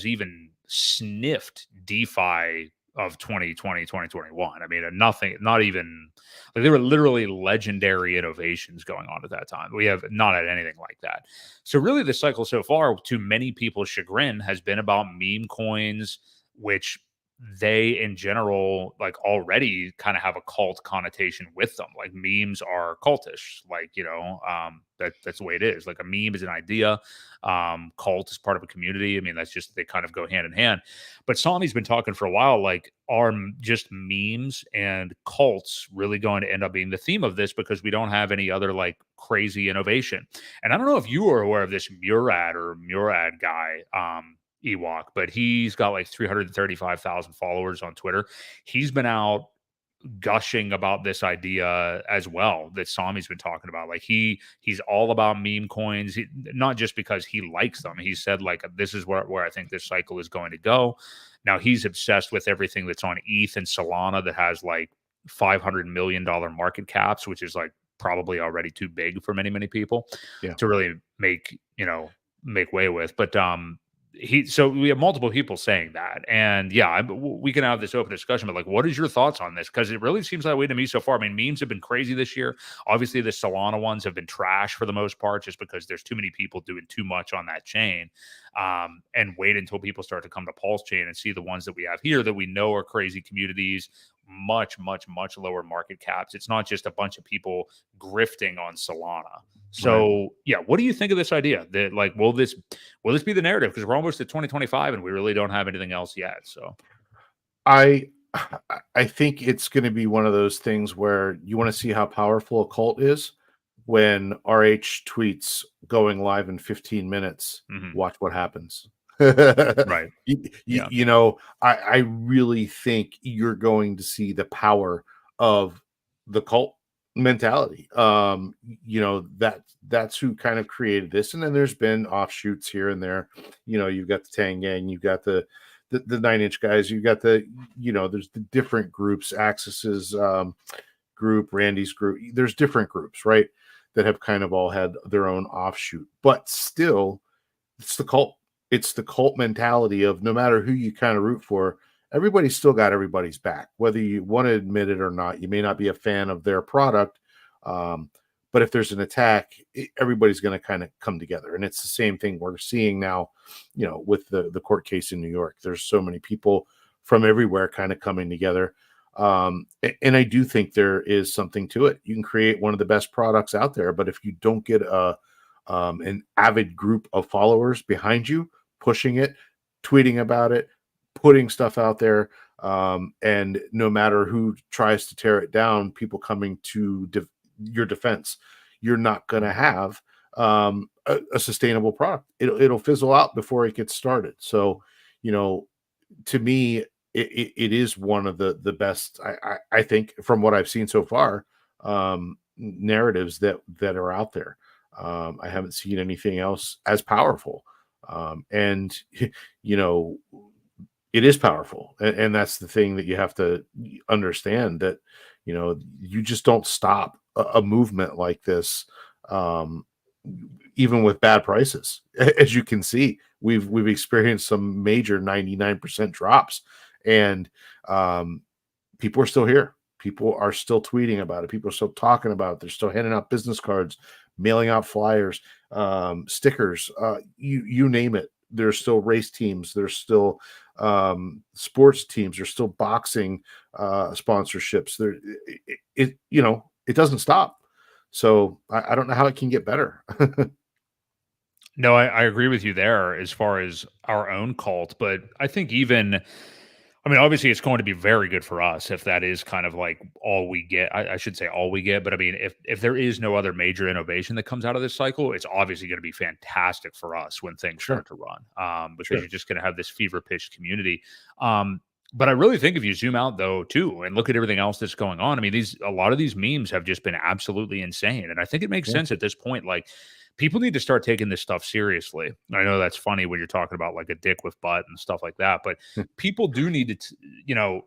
even sniffed DeFi of 2020, 2021. I mean, nothing, not even like there were literally legendary innovations going on at that time. We have not had anything like that. So really the cycle so far, to many people's chagrin, has been about meme coins, which they in general like already kind of have a cult connotation with them. Like memes are cultish, like that's the way it is. Like a meme is an idea, cult is part of a community. I mean, that's just, they kind of go hand in hand. But Sami's been talking for a while, like are just memes and cults really going to end up being the theme of this, because we don't have any other like crazy innovation. And I don't know if you are aware of this Murad guy, Ewok, but he's got like 335,000 followers on Twitter. He's been out gushing about this idea as well that Sami's been talking about. Like he's all about meme coins, not just because he likes them. He said like, this is where I think this cycle is going to go. Now he's obsessed with everything that's on ETH and Solana that has like $500 million market caps, which is like probably already too big for many people to really make way with. But so we have multiple people saying that, and we can have this open discussion, but like, what is your thoughts on this? Because it really seems that way to me so far. I mean, memes have been crazy this year. Obviously the Solana ones have been trash for the most part, just because there's too many people doing too much on that chain. And wait until people start to come to PulseChain and see the ones that we have here that we know are crazy communities, much lower market caps. It's not just a bunch of people grifting on Solana. So what do you think of this idea that like, will this be the narrative? Because we're almost at 2025 and we really don't have anything else yet. So I think it's going to be one of those things where you want to see how powerful a cult is. When RH tweets going live in 15 minutes, watch what happens. Right. I really think you're going to see the power of the cult mentality. That's who kind of created this. And then there's been offshoots here and there. You've got the Tang Gang, you've got the 9-inch guys, you've got there's the different groups, Axis's group, Randy's group. There's different groups, right, that have kind of all had their own offshoot. But still, it's the cult. It's the cult mentality of no matter who you kind of root for, everybody's still got everybody's back, whether you want to admit it or not. You may not be a fan of their product, but if there's an attack, everybody's going to kind of come together. And it's the same thing we're seeing now, with the court case in New York. There's so many people from everywhere kind of coming together. And I do think there is something to it. You can create one of the best products out there, but if you don't get an avid group of followers behind you, pushing it, tweeting about it, putting stuff out there, And no matter who tries to tear it down, people coming to your defense, you're not going to have a sustainable product. It'll fizzle out before it gets started. So, to me, it is one of the best. I think from what I've seen so far, narratives that are out there. I haven't seen anything else as powerful, and it is powerful, and that's the thing that you have to understand, that you just don't stop a movement like this, even with bad prices. As you can see, we've experienced some major 99% drops, and people are still here. People are still tweeting about it. People are still talking about it. They're still handing out business cards, mailing out flyers, stickers, you name it. There's still race teams. There's still sports teams. There's still boxing sponsorships. It doesn't stop. So I don't know how it can get better. No, I agree with you there as far as our own cult, but I think obviously it's going to be very good for us if that is kind of like all we get. I should say all we get, but I mean, if there is no other major innovation that comes out of this cycle, it's obviously going to be fantastic for us when things Sure. start to run, because you're just going to have this fever pitch community. But I really think if you zoom out though too and look at everything else that's going on, I mean, a lot of these memes have just been absolutely insane, and I think it makes sense at this point. Like, people need to start taking this stuff seriously. I know that's funny when you're talking about like a dick with butt and stuff like that, but people do need to,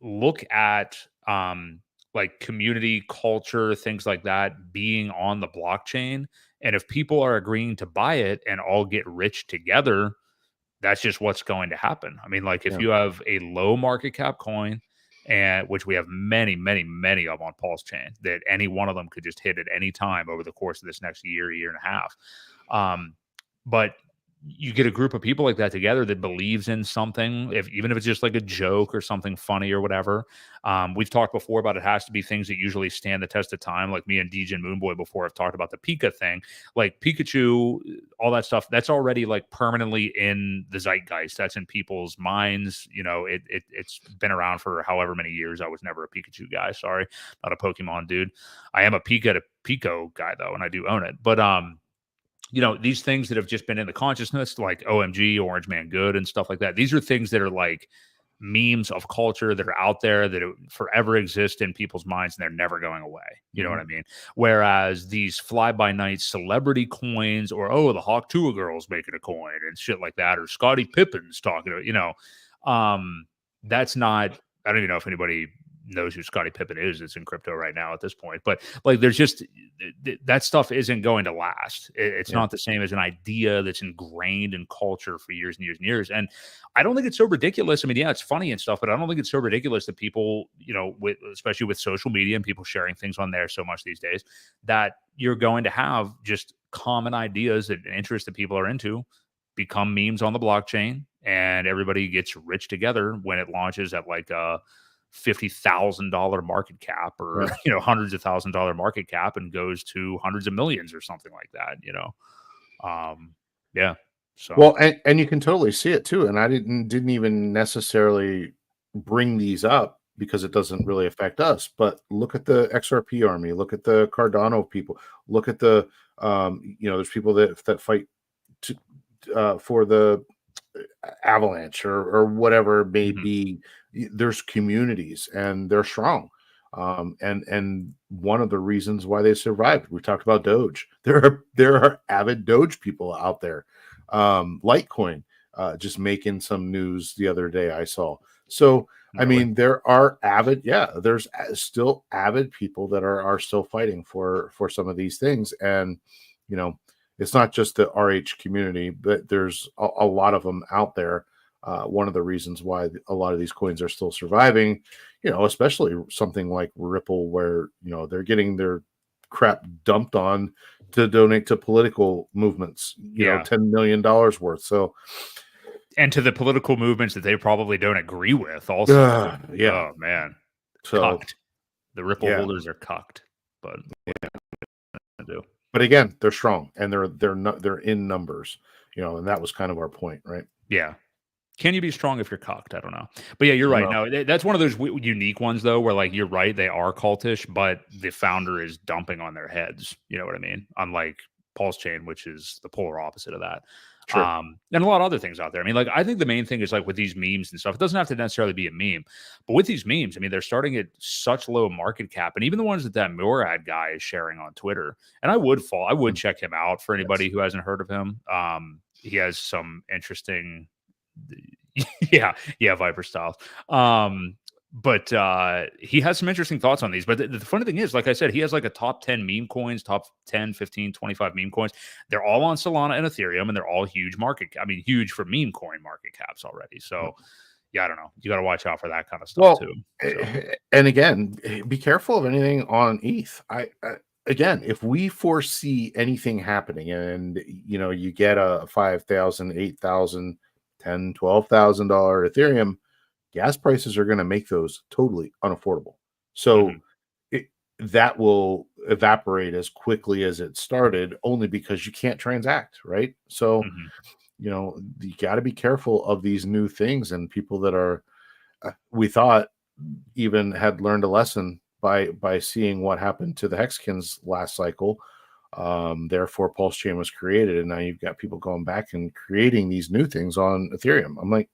look at like community culture, things like that being on the blockchain. And if people are agreeing to buy it and all get rich together, that's just what's going to happen. I mean, like if Yeah. you have a low market cap coin, and which we have many, many, many of on PulseChain, that any one of them could just hit at any time over the course of this next year and a half. But you get a group of people like that together that believes in something, even if it's just like a joke or something funny or whatever. We've talked before about it has to be things that usually stand the test of time. Like me and DJ and Moonboy before have talked about the Pika thing, like Pikachu, all that stuff. That's already like permanently in the zeitgeist. That's in people's minds. It's been around for however many years. I was never a Pikachu guy. Sorry, not a Pokemon dude. I am a Pika to Pico guy though, and I do own it. But these things that have just been in the consciousness, like OMG, Orange Man Good, and stuff like that. These are things that are like memes of culture that are out there that forever exist in people's minds, and they're never going away. You know what I mean? Whereas these fly-by-night celebrity coins, or the Hawk Tuah girl's making a coin and shit like that, or Scottie Pippen's talking about, that's not. I don't even know if anybody knows who Scottie Pippen is. It's in crypto right now at this point, but like there's just that stuff isn't going to last. It's not the same as an idea that's ingrained in culture for years and years and years. And I don't think it's so ridiculous. I mean, yeah, it's funny and stuff, but I don't think it's so ridiculous that people, especially with social media and people sharing things on there so much these days, that you're going to have just common ideas and interests that people are into become memes on the blockchain, and everybody gets rich together when it launches at like $50,000 market cap, or hundreds of $1,000s market cap, and goes to hundreds of millions or something like that. So Well, and you can totally see it too. And I didn't even necessarily bring these up because it doesn't really affect us. But look at the XRP army. Look at the Cardano people. Look at the there's people that fight for the Avalanche or whatever it may be. There's communities, and they're strong. And one of the reasons why they survived, we talked about Doge. There are avid Doge people out there. Litecoin just making some news the other day, I saw. So I mean, there are there's still avid people that are still fighting for some of these things. And it's not just the RH community, but there's a lot of them out there. One of the reasons why a lot of these coins are still surviving, especially something like Ripple, where they're getting their crap dumped on to donate to political movements, $10 million worth. So, and to the political movements that they probably don't agree with also. Yeah. Oh man. So cucked. The Ripple holders are cucked, but but again, they're strong, and they're in numbers, and that was kind of our point, right? Yeah. Can you be strong if you're cucked? I don't know. But yeah, you're right. No, No, that's one of those unique ones though, where like you're right, they are cultish, but the founder is dumping on their heads. You know what I mean? Unlike PulseChain, which is the polar opposite of that. sure. And a lot of other things out there. I mean, like I think the main thing is like with these memes and stuff, it doesn't have to necessarily be a meme, but with these memes, I mean, they're starting at such low market cap, and even the ones that Murad guy is sharing on Twitter. And I would check him out for anybody who hasn't heard of him. He has some interesting yeah, Viper styles. But he has some interesting thoughts on these. But the funny thing is, like I said, he has like a top 10 meme coins, top 10, 15, 25 meme coins. They're all on Solana and Ethereum, and they're all huge huge for meme coin market caps already. So yeah, I don't know. You got to watch out for that kind of stuff too. So. And again, be careful of anything on ETH. Again, if we foresee anything happening and you get a $5,000, $8,000, $10,000, $12,000 Ethereum, gas prices are going to make those totally unaffordable. So that will evaporate as quickly as it started, only because you can't transact, right? So, you got to be careful of these new things, and people that are, we thought even had learned a lesson by seeing what happened to the Hexkins last cycle. Therefore, PulseChain was created, and now you've got people going back and creating these new things on Ethereum. I'm like,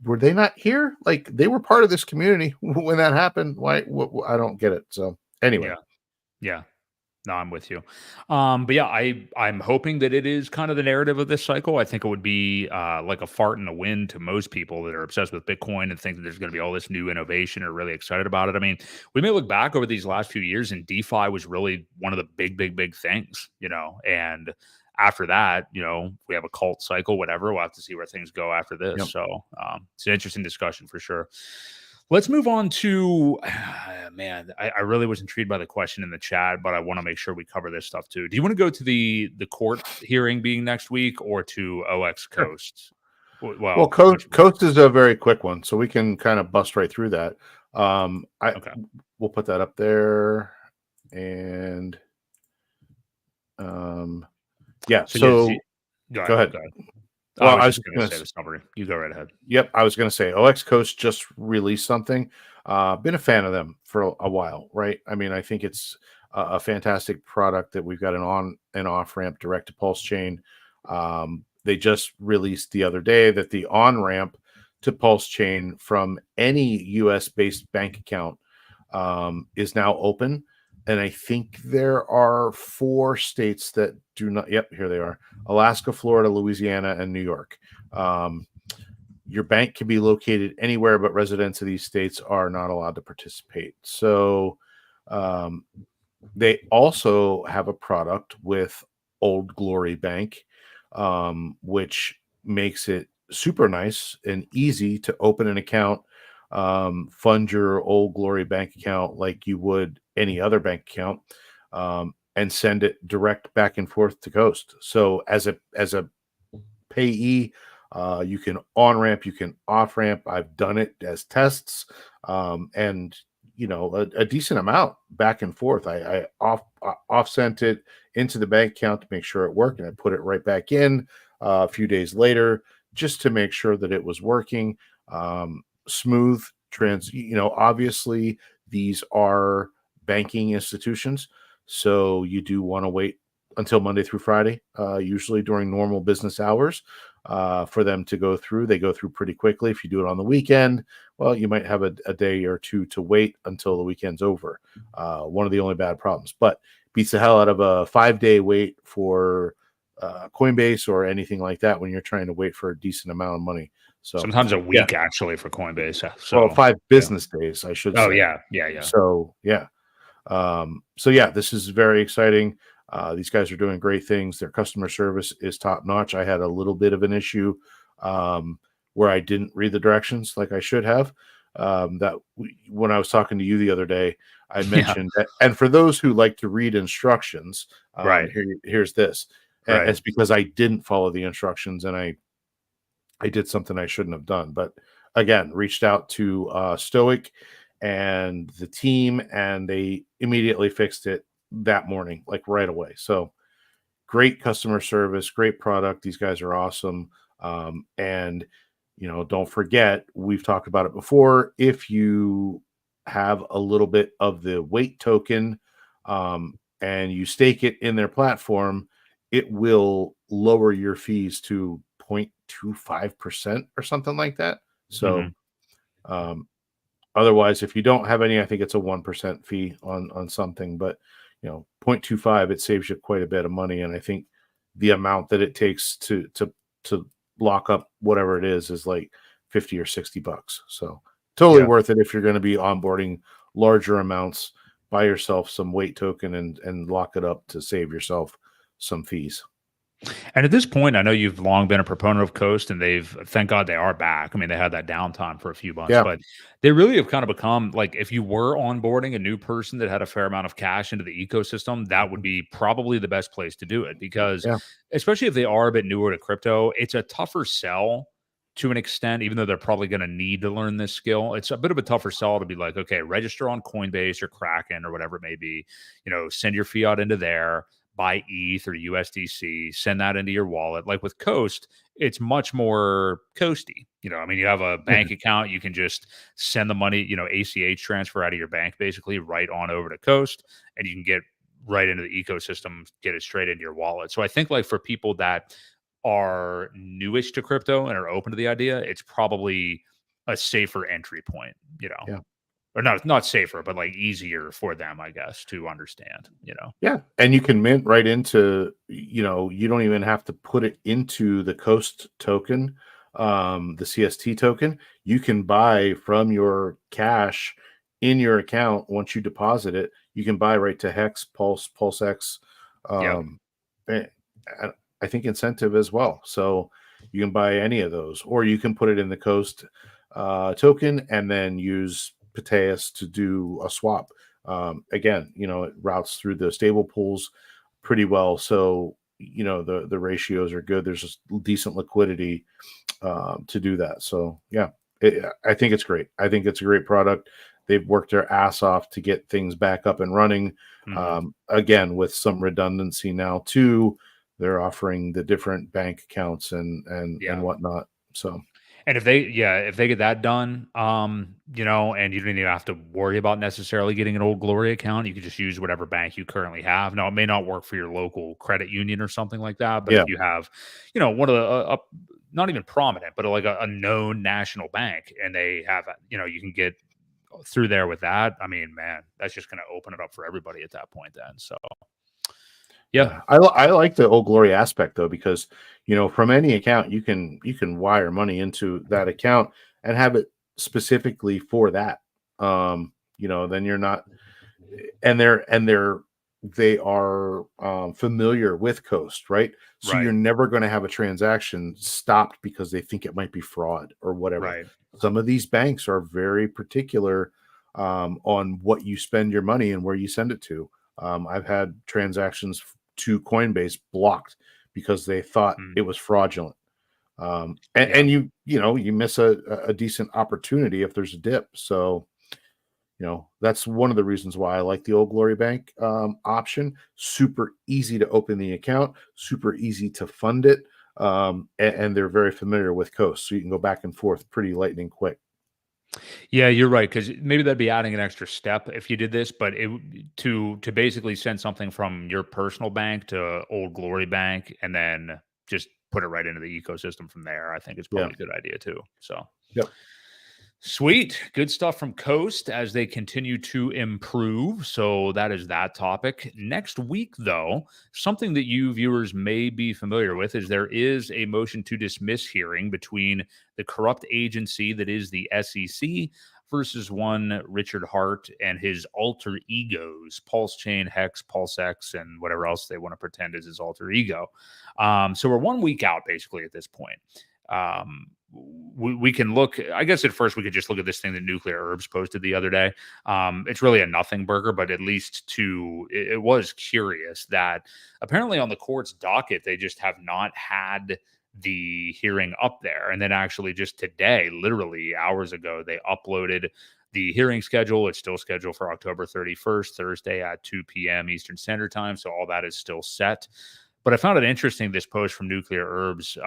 were they not here? Like, they were part of this community when that happened. Why? I don't get it. So anyway, yeah. No, I'm with you. But yeah, I'm hoping that it is kind of the narrative of this cycle. I think it would be like a fart in the wind to most people that are obsessed with Bitcoin and think that there's going to be all this new innovation or really excited about it. I mean, we may look back over these last few years and DeFi was really one of the big things, and after that, we have a cult cycle, whatever. We'll have to see where things go after this. Yep. So it's an interesting discussion for sure. Let's move on to, man, I really was intrigued by the question in the chat, but I want to make sure we cover this stuff too. Do you want to go to the court hearing being next week or to OX Coast? Well, Coast is a very quick one, so we can kind of bust right through that. We'll put that up there. And yeah, so go ahead. Well, I was just going to say the summary. You go right ahead. Yep, I was going to say OX Coast just released something. Been a fan of them for a while, right? I mean, I think it's a fantastic product that we've got an on and off ramp direct to PulseChain. They just released the other day that the on ramp to PulseChain from any US based bank account is now open. And I think there are 4 states that do not. Yep, here they are: Alaska, Florida, Louisiana, and New York. Your bank can be located anywhere, but residents of these states are not allowed to participate. So they also have a product with Old Glory Bank, which makes it super nice and easy to open an account, fund your Old Glory Bank account like you would any other bank account, and send it direct back and forth to Coast. So as a payee, you can on ramp, you can off ramp. I've done it as tests, and a decent amount back and forth. I off sent it into the bank account to make sure it worked, and I put it right back in a few days later just to make sure that it was working. Smooth trans. Obviously these are banking institutions, so you do want to wait until Monday through Friday, usually during normal business hours, for them to go through. They go through pretty quickly. If you do it on the weekend, well, you might have a day or two to wait until the weekend's over. One of the only bad problems, but beats the hell out of a 5-day wait for Coinbase or anything like that when you're trying to wait for a decent amount of money. So sometimes a week actually for Coinbase. So 5 business days, I should say. Oh yeah. So yeah, this is very exciting. These guys are doing great things. Their customer service is top notch. I had a little bit of an issue where I didn't read the directions like I should have. When I was talking to you the other day, I mentioned that. And for those who like to read instructions, here's this. And it's because I didn't follow the instructions and I did something I shouldn't have done. But again, reached out to Stoic and the team, and they immediately fixed it that morning, like right away. So great customer service, great product. These guys are awesome. And don't forget, we've talked about it before. If you have a little bit of the weight token, and you stake it in their platform, it will lower your fees to 0.25% or something like that. So, um, otherwise, if you don't have any, I think it's a 1% fee on something, but 0.25, it saves you quite a bit of money. And I think the amount that it takes to lock up whatever it is like 50 or 60 bucks. So totally worth it if you're going to be onboarding larger amounts. Buy yourself some weight token and lock it up to save yourself some fees. And at this point, I know you've long been a proponent of Coast, and thank God they are back. I mean, they had that downtime for a few months, Yeah. but they really have kind of become like, if you were onboarding a new person that had a fair amount of cash into the ecosystem, that would be probably the best place to do it, because especially if they are a bit newer to crypto, it's a tougher sell to an extent, even though they're probably going to need to learn this skill. It's a bit of a tougher sell to be like, okay, register on Coinbase or Kraken or whatever it may be, send your fiat into there, buy ETH or USDC, send that into your wallet. Like with Coast, it's much more coasty. I mean, you have a bank account, you can just send the money, ACH transfer out of your bank, basically right on over to Coast, and you can get right into the ecosystem, get it straight into your wallet. So I think like for people that are newish to crypto and are open to the idea, it's probably a safer entry point, Yeah. or not safer, but like easier for them, I guess, to understand, Yeah. And you can mint right into, you don't even have to put it into the Coast token, the CST token. You can buy from your cash in your account. Once you deposit it, you can buy right to Hex, PulseX, and I think Incentive as well. So you can buy any of those, or you can put it in the Coast token and then use Piteus to do a swap. Again, it routes through the stable pools pretty well. So, the ratios are good. There's just decent liquidity to do that. So yeah, I think it's great. I think it's a great product. They've worked their ass off to get things back up and running. Again, with some redundancy now too. They're offering the different bank accounts and whatnot. So. And if they get that done, and you don't even have to worry about necessarily getting an Old Glory account, you could just use whatever bank you currently have. Now, it may not work for your local credit union or something like that, but if you have, one of the not even prominent, but like a known national bank, and they have, you can get through there with that. I mean, man, that's just going to open it up for everybody at that point then. So. Yeah. I like the Old Glory aspect though, because from any account you can wire money into that account and have it specifically for that. Then you're not, and they are familiar with Coast, right? So you're never going to have a transaction stopped because they think it might be fraud or whatever. Right. Some of these banks are very particular on what you spend your money and where you send it to. I've had transactions to Coinbase blocked because they thought it was fraudulent. And you miss a decent opportunity if there's a dip. So, that's one of the reasons why I like the Old Glory Bank option. Super easy to open the account, super easy to fund it. And they're very familiar with Coast. So you can go back and forth pretty lightning quick. Yeah, you're right, because maybe that'd be adding an extra step if you did this, but to basically send something from your personal bank to Old Glory Bank and then just put it right into the ecosystem from there, I think it's probably a good idea too. So, sweet, good stuff from Coast as they continue to improve. So that is that topic. Next week, though, something that you viewers may be familiar with is there is a motion to dismiss hearing between the corrupt agency that is the SEC versus one Richard Hart and his alter egos, PulseChain, Hex, PulseX, and whatever else they want to pretend is his alter ego. So we're 1 week out, basically, at this point. We can look, I guess at first we could just look at this thing that Nuclear Herbs posted the other day. It's really a nothing burger, but at least it was curious that apparently on the court's docket, they just have not had the hearing up there. And then actually just today, literally hours ago, they uploaded the hearing schedule. It's still scheduled for October 31st, Thursday at 2 p.m. Eastern Standard Time. So all that is still set. But I found it interesting, this post from Nuclear Herbs.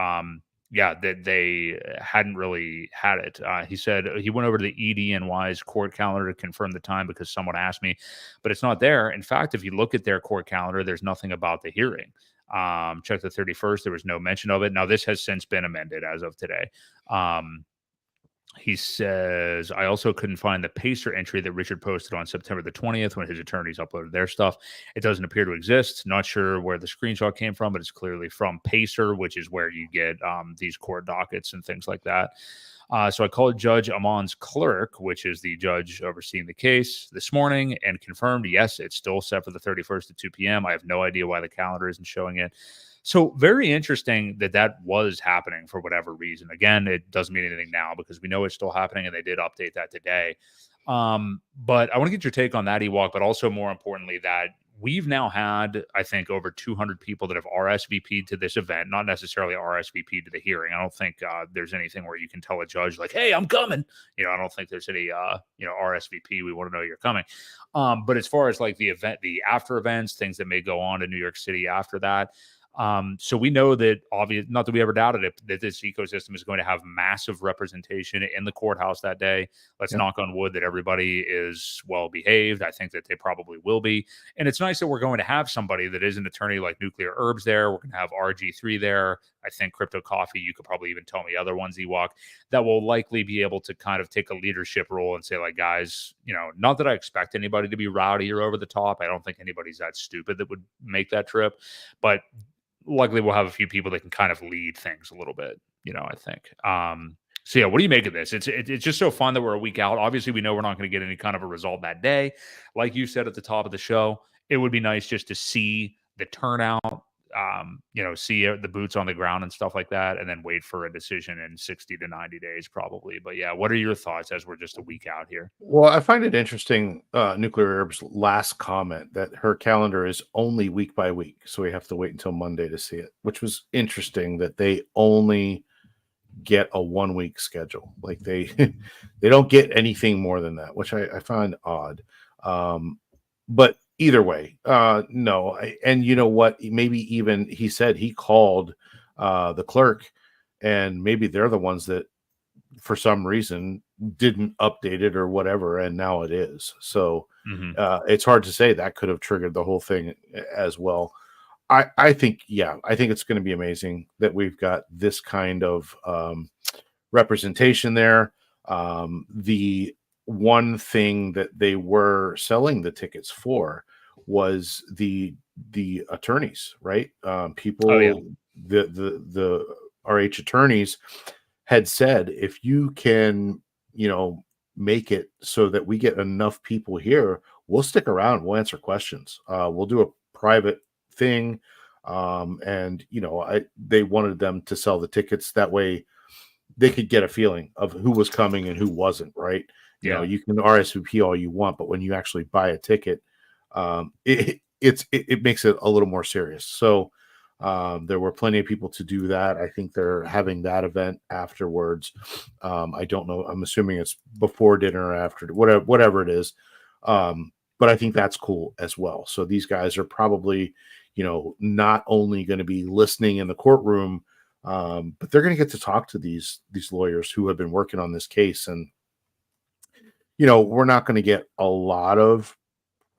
yeah, that they hadn't really had it. He said he went over to the EDNY's court calendar to confirm the time because someone asked me, but it's not there. In fact, if you look at their court calendar, there's nothing about the hearing. Check the 31st. There was no mention of it. Now, this has since been amended as of today. He says, I also couldn't find the Pacer entry that Richard posted on September the 20th when his attorneys uploaded their stuff. It doesn't appear to exist. Not sure where the screenshot came from, but it's clearly from Pacer, which is where you get these court dockets and things like that. So I called Judge Amon's clerk, which is the judge overseeing the case, this morning and confirmed, yes, it's still set for the 31st at 2 p.m. I have no idea why the calendar isn't showing it. So very interesting that was happening for whatever reason. Again, it doesn't mean anything now because we know it's still happening and they did update that today. But I want to get your take on that, Ewok, but also more importantly that we've now had, I think, over 200 people that have RSVP'd to this event, not necessarily RSVP'd to the hearing. I don't think there's anything where you can tell a judge like, hey, I'm coming. I don't think there's any, RSVP. We want to know you're coming. But as far as like the event, the after events, things that may go on in New York City after that, so we know that not that we ever doubted it, that this ecosystem is going to have massive representation in the courthouse that day. Let's knock on wood that everybody is well behaved. I think that they probably will be. And it's nice that we're going to have somebody that is an attorney like Nuclear Herbs there. We're going to have RG3 there. I think Crypto Coffee, you could probably even tell me other ones, Ewok, that will likely be able to kind of take a leadership role and say, like, guys, not that I expect anybody to be rowdy or over the top. I don't think anybody's that stupid that would make that trip. But luckily we'll have a few people that can kind of lead things a little bit, I think. So yeah, what do you make of this? It's just so fun that we're a week out. Obviously, we know we're not going to get any kind of a result that day. Like you said at the top of the show, it would be nice just to see the turnout, see the boots on the ground and stuff like that, and then wait for a decision in 60 to 90 days probably. But yeah, what are your thoughts as we're just a week out here? Well, I find it interesting, Nuclear Herb's last comment that her calendar is only week by week. So we have to wait until Monday to see it, which was interesting that they only get a 1 week schedule. Like they they don't get anything more than that, which I find odd. But either way, no. And you know what? Maybe even he said he called the clerk, and maybe they're the ones that for some reason didn't update it or whatever, and now it is. So it's hard to say. That could have triggered the whole thing as well. I think it's going to be amazing that we've got this kind of representation there. The one thing that they were selling the tickets for was the attorneys, right? People, the RH attorneys had said, if you can, make it so that we get enough people here, we'll stick around. We'll answer questions. We'll do a private thing. And they wanted them to sell the tickets that way they could get a feeling of who was coming and who wasn't, right? You can RSVP all you want, but when you actually buy a ticket, it makes it a little more serious. So there were plenty of people to do that. I think they're having that event afterwards. I don't know. I'm assuming it's before dinner or after, whatever it is. But I think that's cool as well. So these guys are probably, not only going to be listening in the courtroom, but they're going to get to talk to these lawyers who have been working on this case. And, we're not going to get a lot of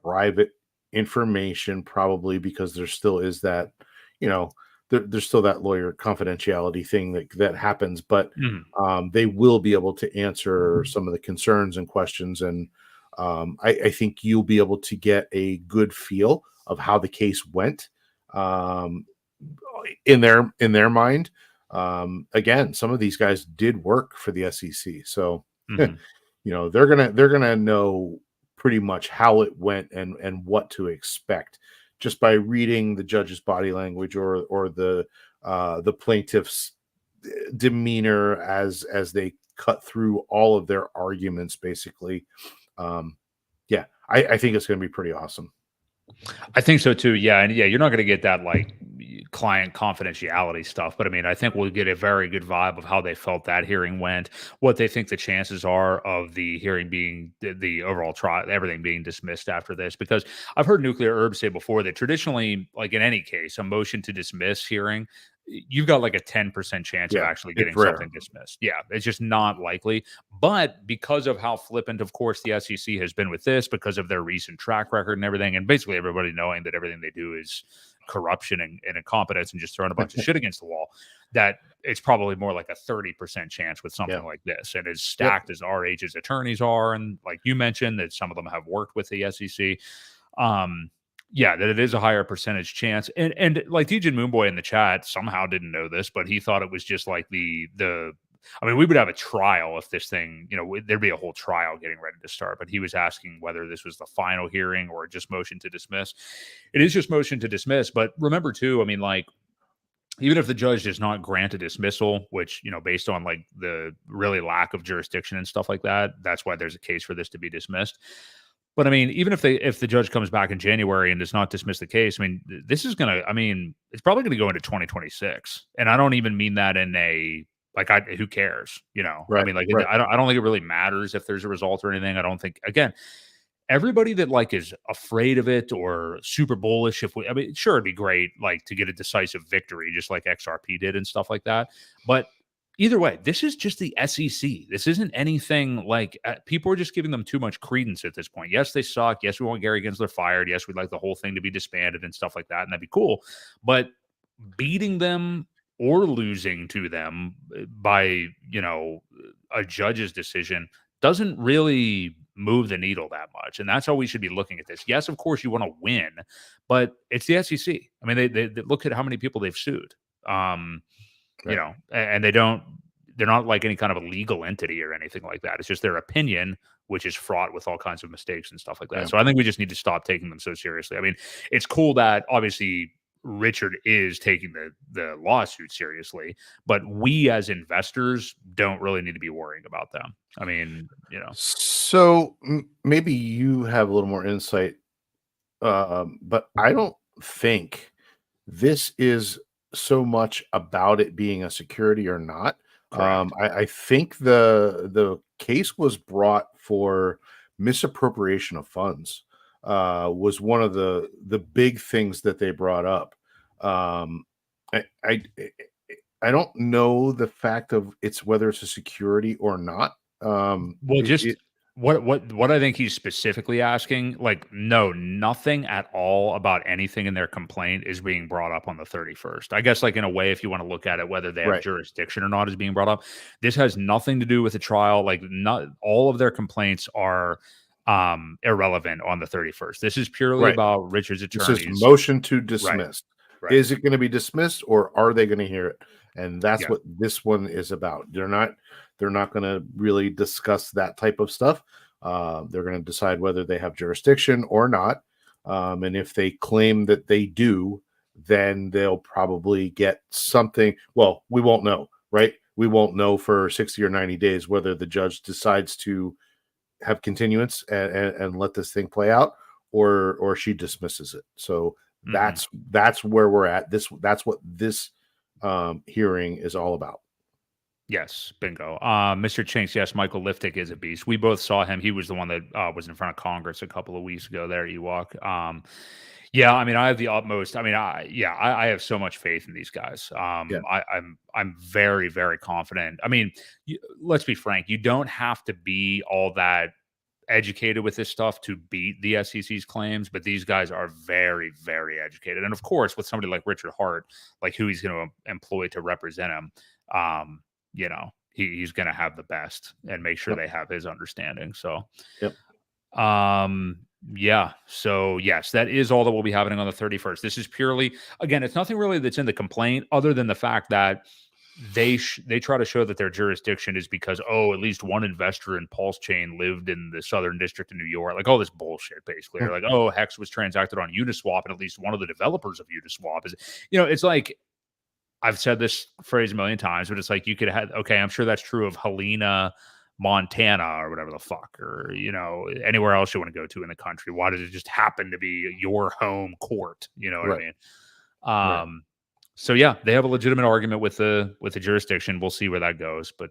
private information probably because there still is that, there's still that lawyer confidentiality thing that happens, but they will be able to answer some of the concerns and questions. And I think you'll be able to get a good feel of how the case went in their mind. Again, some of these guys did work for the SEC, so they're gonna know pretty much how it went and what to expect just by reading the judge's body language or the plaintiff's demeanor as they cut through all of their arguments. Basically, I think it's going to be pretty awesome. I think so too. Yeah. And you're not going to get that like client confidentiality stuff, but I mean, I think we'll get a very good vibe of how they felt that hearing went, what they think the chances are of the hearing being the overall trial, everything being dismissed after this, because I've heard Nuclear Herbs say before that traditionally, like in any case, a motion to dismiss hearing you've got like a 10% chance of Yeah, actually it's getting rare. something dismissed. Yeah, it's just not likely. But because of how flippant, of course, the SEC has been with this, because of their recent track record and everything, and basically everybody knowing that everything they do is corruption and incompetence and just throwing a bunch of shit against the wall, that it's probably more like a 30% chance with something Yeah. like this. And as Yep. stacked as our age's attorneys are, and like you mentioned, that some of them have worked with the SEC, yeah, that it is a higher percentage chance. And like DJ Moonboy in the chat somehow didn't know this, but he thought it was just like the I mean, we would have a trial if this thing, you know, there'd be a whole trial getting ready to start. But he was asking whether this was the final hearing or just motion to dismiss. It is just motion to dismiss. But remember, too, I mean, like, even if the judge does not grant a dismissal, which, you know, based on like the really lack of jurisdiction and stuff like that, that's why there's a case for this to be dismissed. But I mean, even if the judge comes back in January and does not dismiss the case, I mean, this is gonna. I mean, it's probably gonna go into 2026, and I don't even mean that in a like. Who cares? You know, I Right. mean, like, Right. I don't think it really matters if there's a result or anything. I don't think, again, everybody that like is afraid of it or super bullish. I mean, sure, it'd be great like to get a decisive victory, just like XRP did and stuff like that. But either way, this is just the SEC. This isn't anything like people are just giving them too much credence at this point. Yes, they suck. Yes, we want Gary Gensler fired. Yes, we'd like the whole thing to be disbanded and stuff like that, and that'd be cool. But beating them or losing to them by, you know, a judge's decision doesn't really move the needle that much. And that's how we should be looking at this. Yes, of course you want to win, but it's the SEC. I mean, they look at how many people they've sued. You know, and they're not like any kind of a legal entity or anything like that. It's just their opinion, which is fraught with all kinds of mistakes and stuff like that. Yeah. So I think we just need to stop taking them so seriously. I mean, it's cool that obviously Richard is taking the lawsuit seriously, but we as investors don't really need to be worrying about them. I mean, you know. So maybe you have a little more insight, but I don't think this is so much about it being a security or not. I think the case was brought for misappropriation of funds. Was one of the big things that they brought up. I, I I don't know the fact of it's whether it's a security or not. Well, just what I think he's specifically asking, like, no, nothing at all about anything in their complaint is being brought up on the 31st. I guess, like, in a way, if you want to look at it, whether they have Right. jurisdiction or not is being brought up. This has nothing to do with the trial. Like, not all of their complaints are irrelevant on the 31st. This is purely Right. about Richard's This attorneys. is motion to dismiss. Right. Is it going to be dismissed or are they going to hear it? And that's Yeah. what this one is about. They're not going to really discuss that type of stuff. They're going to decide whether they have jurisdiction or not. And if they claim that they do, then they'll probably get something. Well, we won't know, right? We won't know for 60 or 90 days whether the judge decides to have continuance and let this thing play out, or she dismisses it. So that's where we're at. That's what this hearing is all about. Yes, bingo. Mr. Chinks, yes, Michael Liftick is a beast. We both saw him. He was the one that was in front of Congress a couple of weeks ago there at Ewok. Yeah, I mean, I have the utmost. I mean, I have so much faith in these guys. Yeah. I'm very, very confident. I mean, let's be frank. You don't have to be all that educated with this stuff to beat the SEC's claims, but these guys are very, very educated. And of course, with somebody like Richard Hart, like who he's going to employ to represent him, you know, he's going to have the best and make sure they have his understanding. So, yeah. So yes, that is all that will be happening on the 31st. This is purely, again, it's nothing really that's in the complaint other than the fact that they try to show that their jurisdiction is because, at least one investor in PulseChain lived in the Southern District of New York, like all this bullshit, basically. Or like, Hex was transacted on Uniswap, and at least one of the developers of Uniswap is, it's like, I've said this phrase a million times, but it's like you could have, okay, I'm sure that's true of Helena, Montana, or whatever the fuck, or, anywhere else you want to go to in the country. Why does it just happen to be your home court? You know what I mean? Right. So yeah, they have a legitimate argument with the jurisdiction. We'll see where that goes, but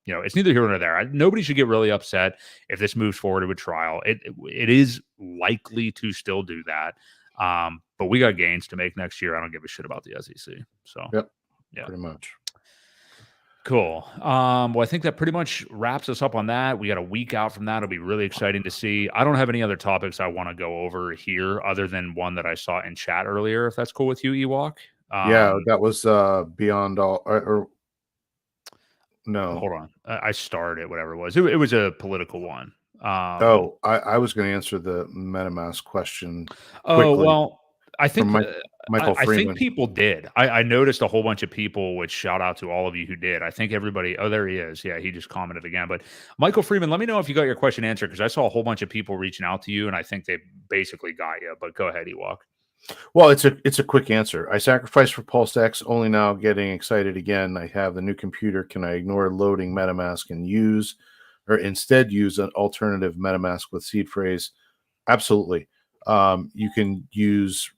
it's neither here nor there. Nobody should get really upset if this moves forward to a trial. It is likely to still do that, but we got gains to make next year. I don't give a shit about the SEC. So yep. Yeah. pretty much. Cool. Well, I think that pretty much wraps us up on that. We got a week out from that. It'll be really exciting to see. I don't have any other topics I want to go over here other than one that I saw in chat earlier, if that's cool with you, Ewok. Yeah, that was beyond all or no. Hold on. I started whatever it was. It was a political one. I was going to answer the MetaMask question Oh, quickly well, I from think Michael I think Freeman. people did. I noticed a whole bunch of people, which shout out to all of you who did. I think everybody. Oh, there he is. Yeah, he just commented again. But Michael Freeman, let me know if you got your question answered because I saw a whole bunch of people reaching out to you, and I think they basically got you. But go ahead, Ewok. Well, it's a quick answer. I sacrificed for PulseX, only now getting excited again. I have the new computer. Can I ignore loading MetaMask and instead use an alternative MetaMask with seed phrase? Absolutely. You can use.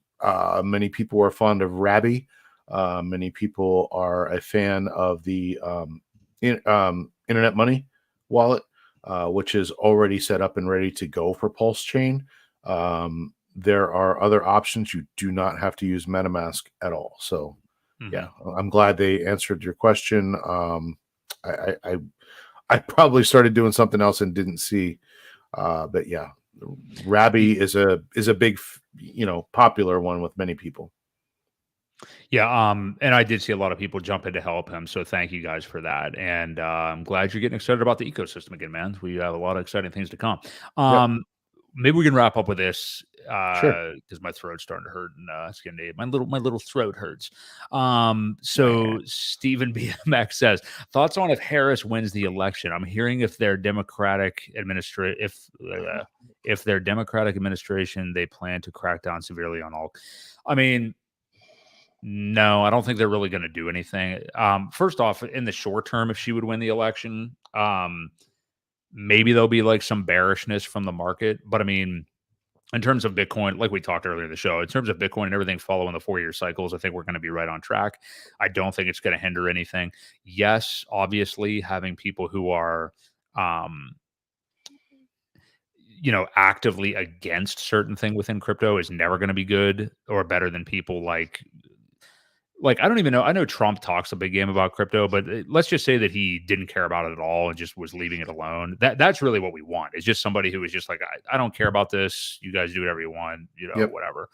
Many people are fond of Rabby. Many people are a fan of the Internet Money wallet, which is already set up and ready to go for PulseChain. There are other options. You do not have to use MetaMask at all. So, yeah, I'm glad they answered your question. I probably started doing something else and didn't see, but yeah, Rabby is a big, popular one with many people. Yeah, and I did see a lot of people jump in to help him, so thank you guys for that. And I'm glad you're getting excited about the ecosystem again, man. We have a lot of exciting things to come. Maybe we can wrap up with this Sure. because my throat's starting to hurt and it's getting my little throat hurts. So Stephen BMX says thoughts on if Harris wins the election. I'm hearing if their Democratic if their Democratic administration they plan to crack down severely on all. I mean. No, I don't think they're really going to do anything. First off, in the short term, if she would win the election, maybe there'll be like some bearishness from the market. But I mean, in terms of Bitcoin, like we talked earlier in the show, in terms of Bitcoin and everything following the 4-year cycles, I think we're going to be right on track. I don't think it's going to hinder anything. Yes, obviously, having people who are, actively against certain thing within crypto is never going to be good or better than people like I don't even know. I know Trump talks a big game about crypto, but let's just say that he didn't care about it at all and just was leaving it alone. That's really what we want. It's just somebody who is just like, I don't care about this. You guys do whatever you want, whatever.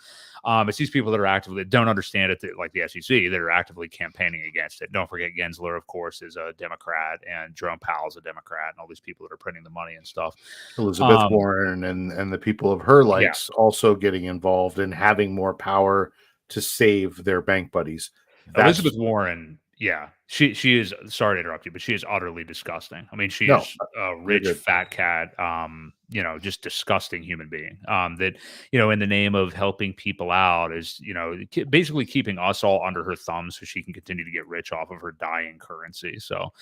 It's these people that are actively that don't understand it, like the SEC, that are actively campaigning against it. Don't forget Gensler, of course, is a Democrat, and Jerome Powell's a Democrat, and all these people that are printing the money and stuff. Elizabeth Warren and the people of her likes also getting involved and having more power to save their bank buddies. Elizabeth Warren, yeah, she is. Sorry to interrupt you, but she is utterly disgusting. I mean, she is a rich fat cat. Just disgusting human being. That in the name of helping people out is basically keeping us all under her thumb so she can continue to get rich off of her dying currency. So,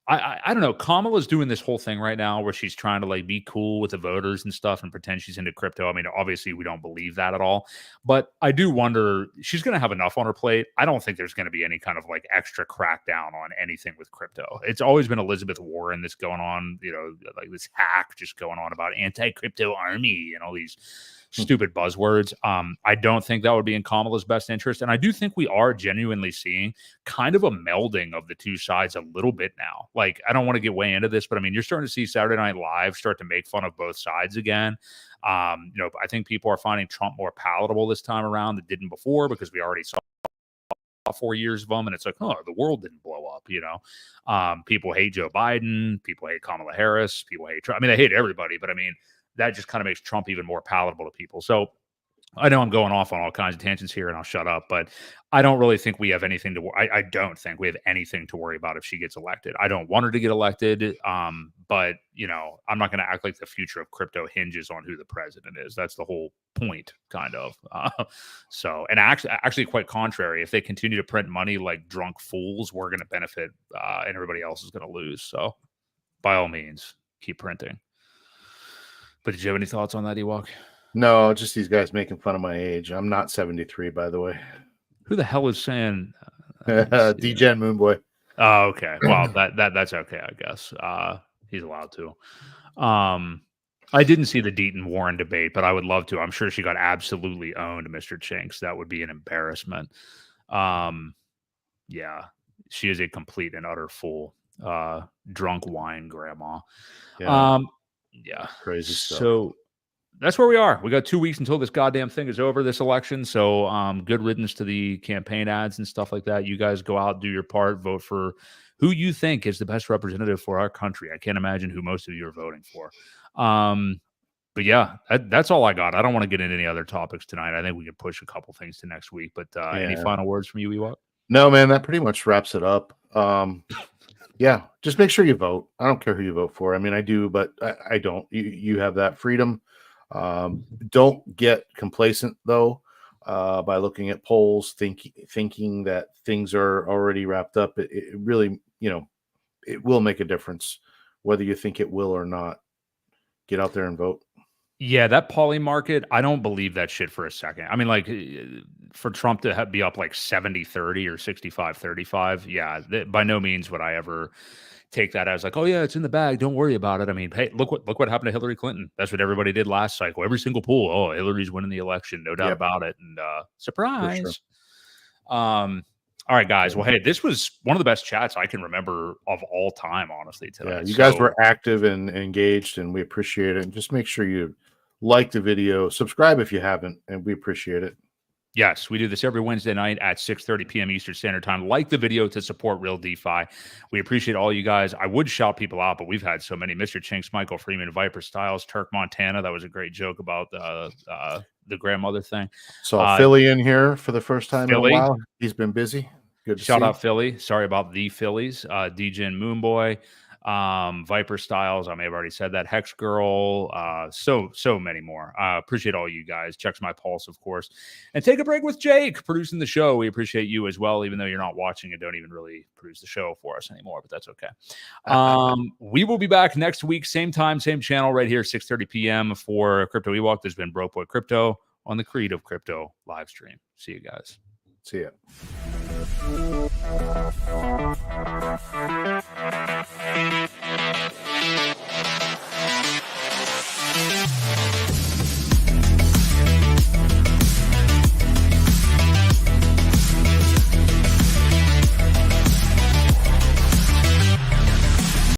I don't know. Kamala's doing this whole thing right now where she's trying to like be cool with the voters and stuff and pretend she's into crypto. I mean, obviously we don't believe that at all, but I do wonder she's going to have enough on her plate. I don't think there's going to be any kind of like extra crackdown on anything with crypto. It's always been Elizabeth Warren that's going on, like this hack just going on about anti-crypto army and all these stupid buzzwords. I don't think that would be in Kamala's best interest. And I do think we are genuinely seeing kind of a melding of the two sides a little bit now. Like, I don't want to get way into this, but I mean, you're starting to see Saturday Night Live start to make fun of both sides again. I think people are finding Trump more palatable this time around than didn't before because we already saw 4 years of them, and it's like, oh, the world didn't blow up. People hate Joe Biden, people hate Kamala Harris, people hate Trump. I mean, they hate everybody, but I mean, that just kind of makes Trump even more palatable to people. So I know I'm going off on all kinds of tangents here, and I'll shut up, but I don't really think we have anything to I don't think we have anything to worry about if she gets elected. I don't want her to get elected, but I'm not going to act like the future of crypto hinges on who the president is. That's the whole point, kind of. And actually, quite contrary, if they continue to print money like drunk fools, we're going to benefit, and everybody else is going to lose. So, by all means, keep printing. But did you have any thoughts on that, Ewok? No, just these guys making fun of my age. I'm not 73, by the way. Who the hell is saying D-Gen Moonboy? Oh, okay. Well, that's okay, I guess. He's allowed to. I didn't see the Deaton Warren debate, but I would love to. I'm sure she got absolutely owned, Mr. Chinks. That would be an embarrassment. Yeah, she is a complete and utter fool. Drunk wine grandma. Yeah, Yeah. crazy stuff. So that's where we are. We got 2 weeks until this goddamn thing is over, this election. So good riddance to the campaign ads and stuff like that. You guys go out, do your part, vote for who you think is the best representative for our country. I can't imagine who most of you are voting for. But yeah, that's all I got. I don't want to get into any other topics tonight. I think we could push a couple things to next week. But any final words from you, Ewok? No, man, that pretty much wraps it up. Yeah, just make sure you vote. I don't care who you vote for. I mean, I do, but I don't. You have that freedom. Don't get complacent though by looking at polls, thinking that things are already wrapped up. It really, it will make a difference whether you think it will or not. Get out there and vote. Yeah, that poly market, I don't believe that shit for a second. I mean, like, for Trump to be up like 70-30 or 65-35, yeah, by no means would I ever take that as like, oh yeah, it's in the bag, don't worry about it. I mean, hey, look what happened to Hillary Clinton. That's what everybody did last cycle. Every single poll, oh, Hillary's winning the election, no doubt about it. And surprise. Sure. All right, guys. Well, hey, this was one of the best chats I can remember of all time, honestly, today. Yeah, you guys were active and engaged, and we appreciate it. And just make sure you like the video, subscribe if you haven't, and we appreciate it. Yes, we do this every Wednesday night at 6:30 p.m. Eastern Standard Time. Like the video to support Real DeFi. We appreciate all you guys. I would shout people out, but we've had so many. Mr. Chinks, Michael Freeman, Viper Styles, Turk Montana. That was a great joke about the grandmother thing. Saw Philly in here for the first time in a while. He's been busy. Good to shout out Philly. Sorry about the Phillies. DJ and Moonboy. Viper Styles, I may have already said that. Hex Girl, so many more. Appreciate all you guys. Checks my pulse, of course. And take a break with Jake producing the show. We appreciate you as well, even though you're not watching and don't even really produce the show for us anymore, but that's okay. We will be back next week, same time, same channel, right here, 6:30 p.m. for Crypto Ewok. There's been Broke Boy Crypto on the Creed of Crypto live stream. See you guys. See ya.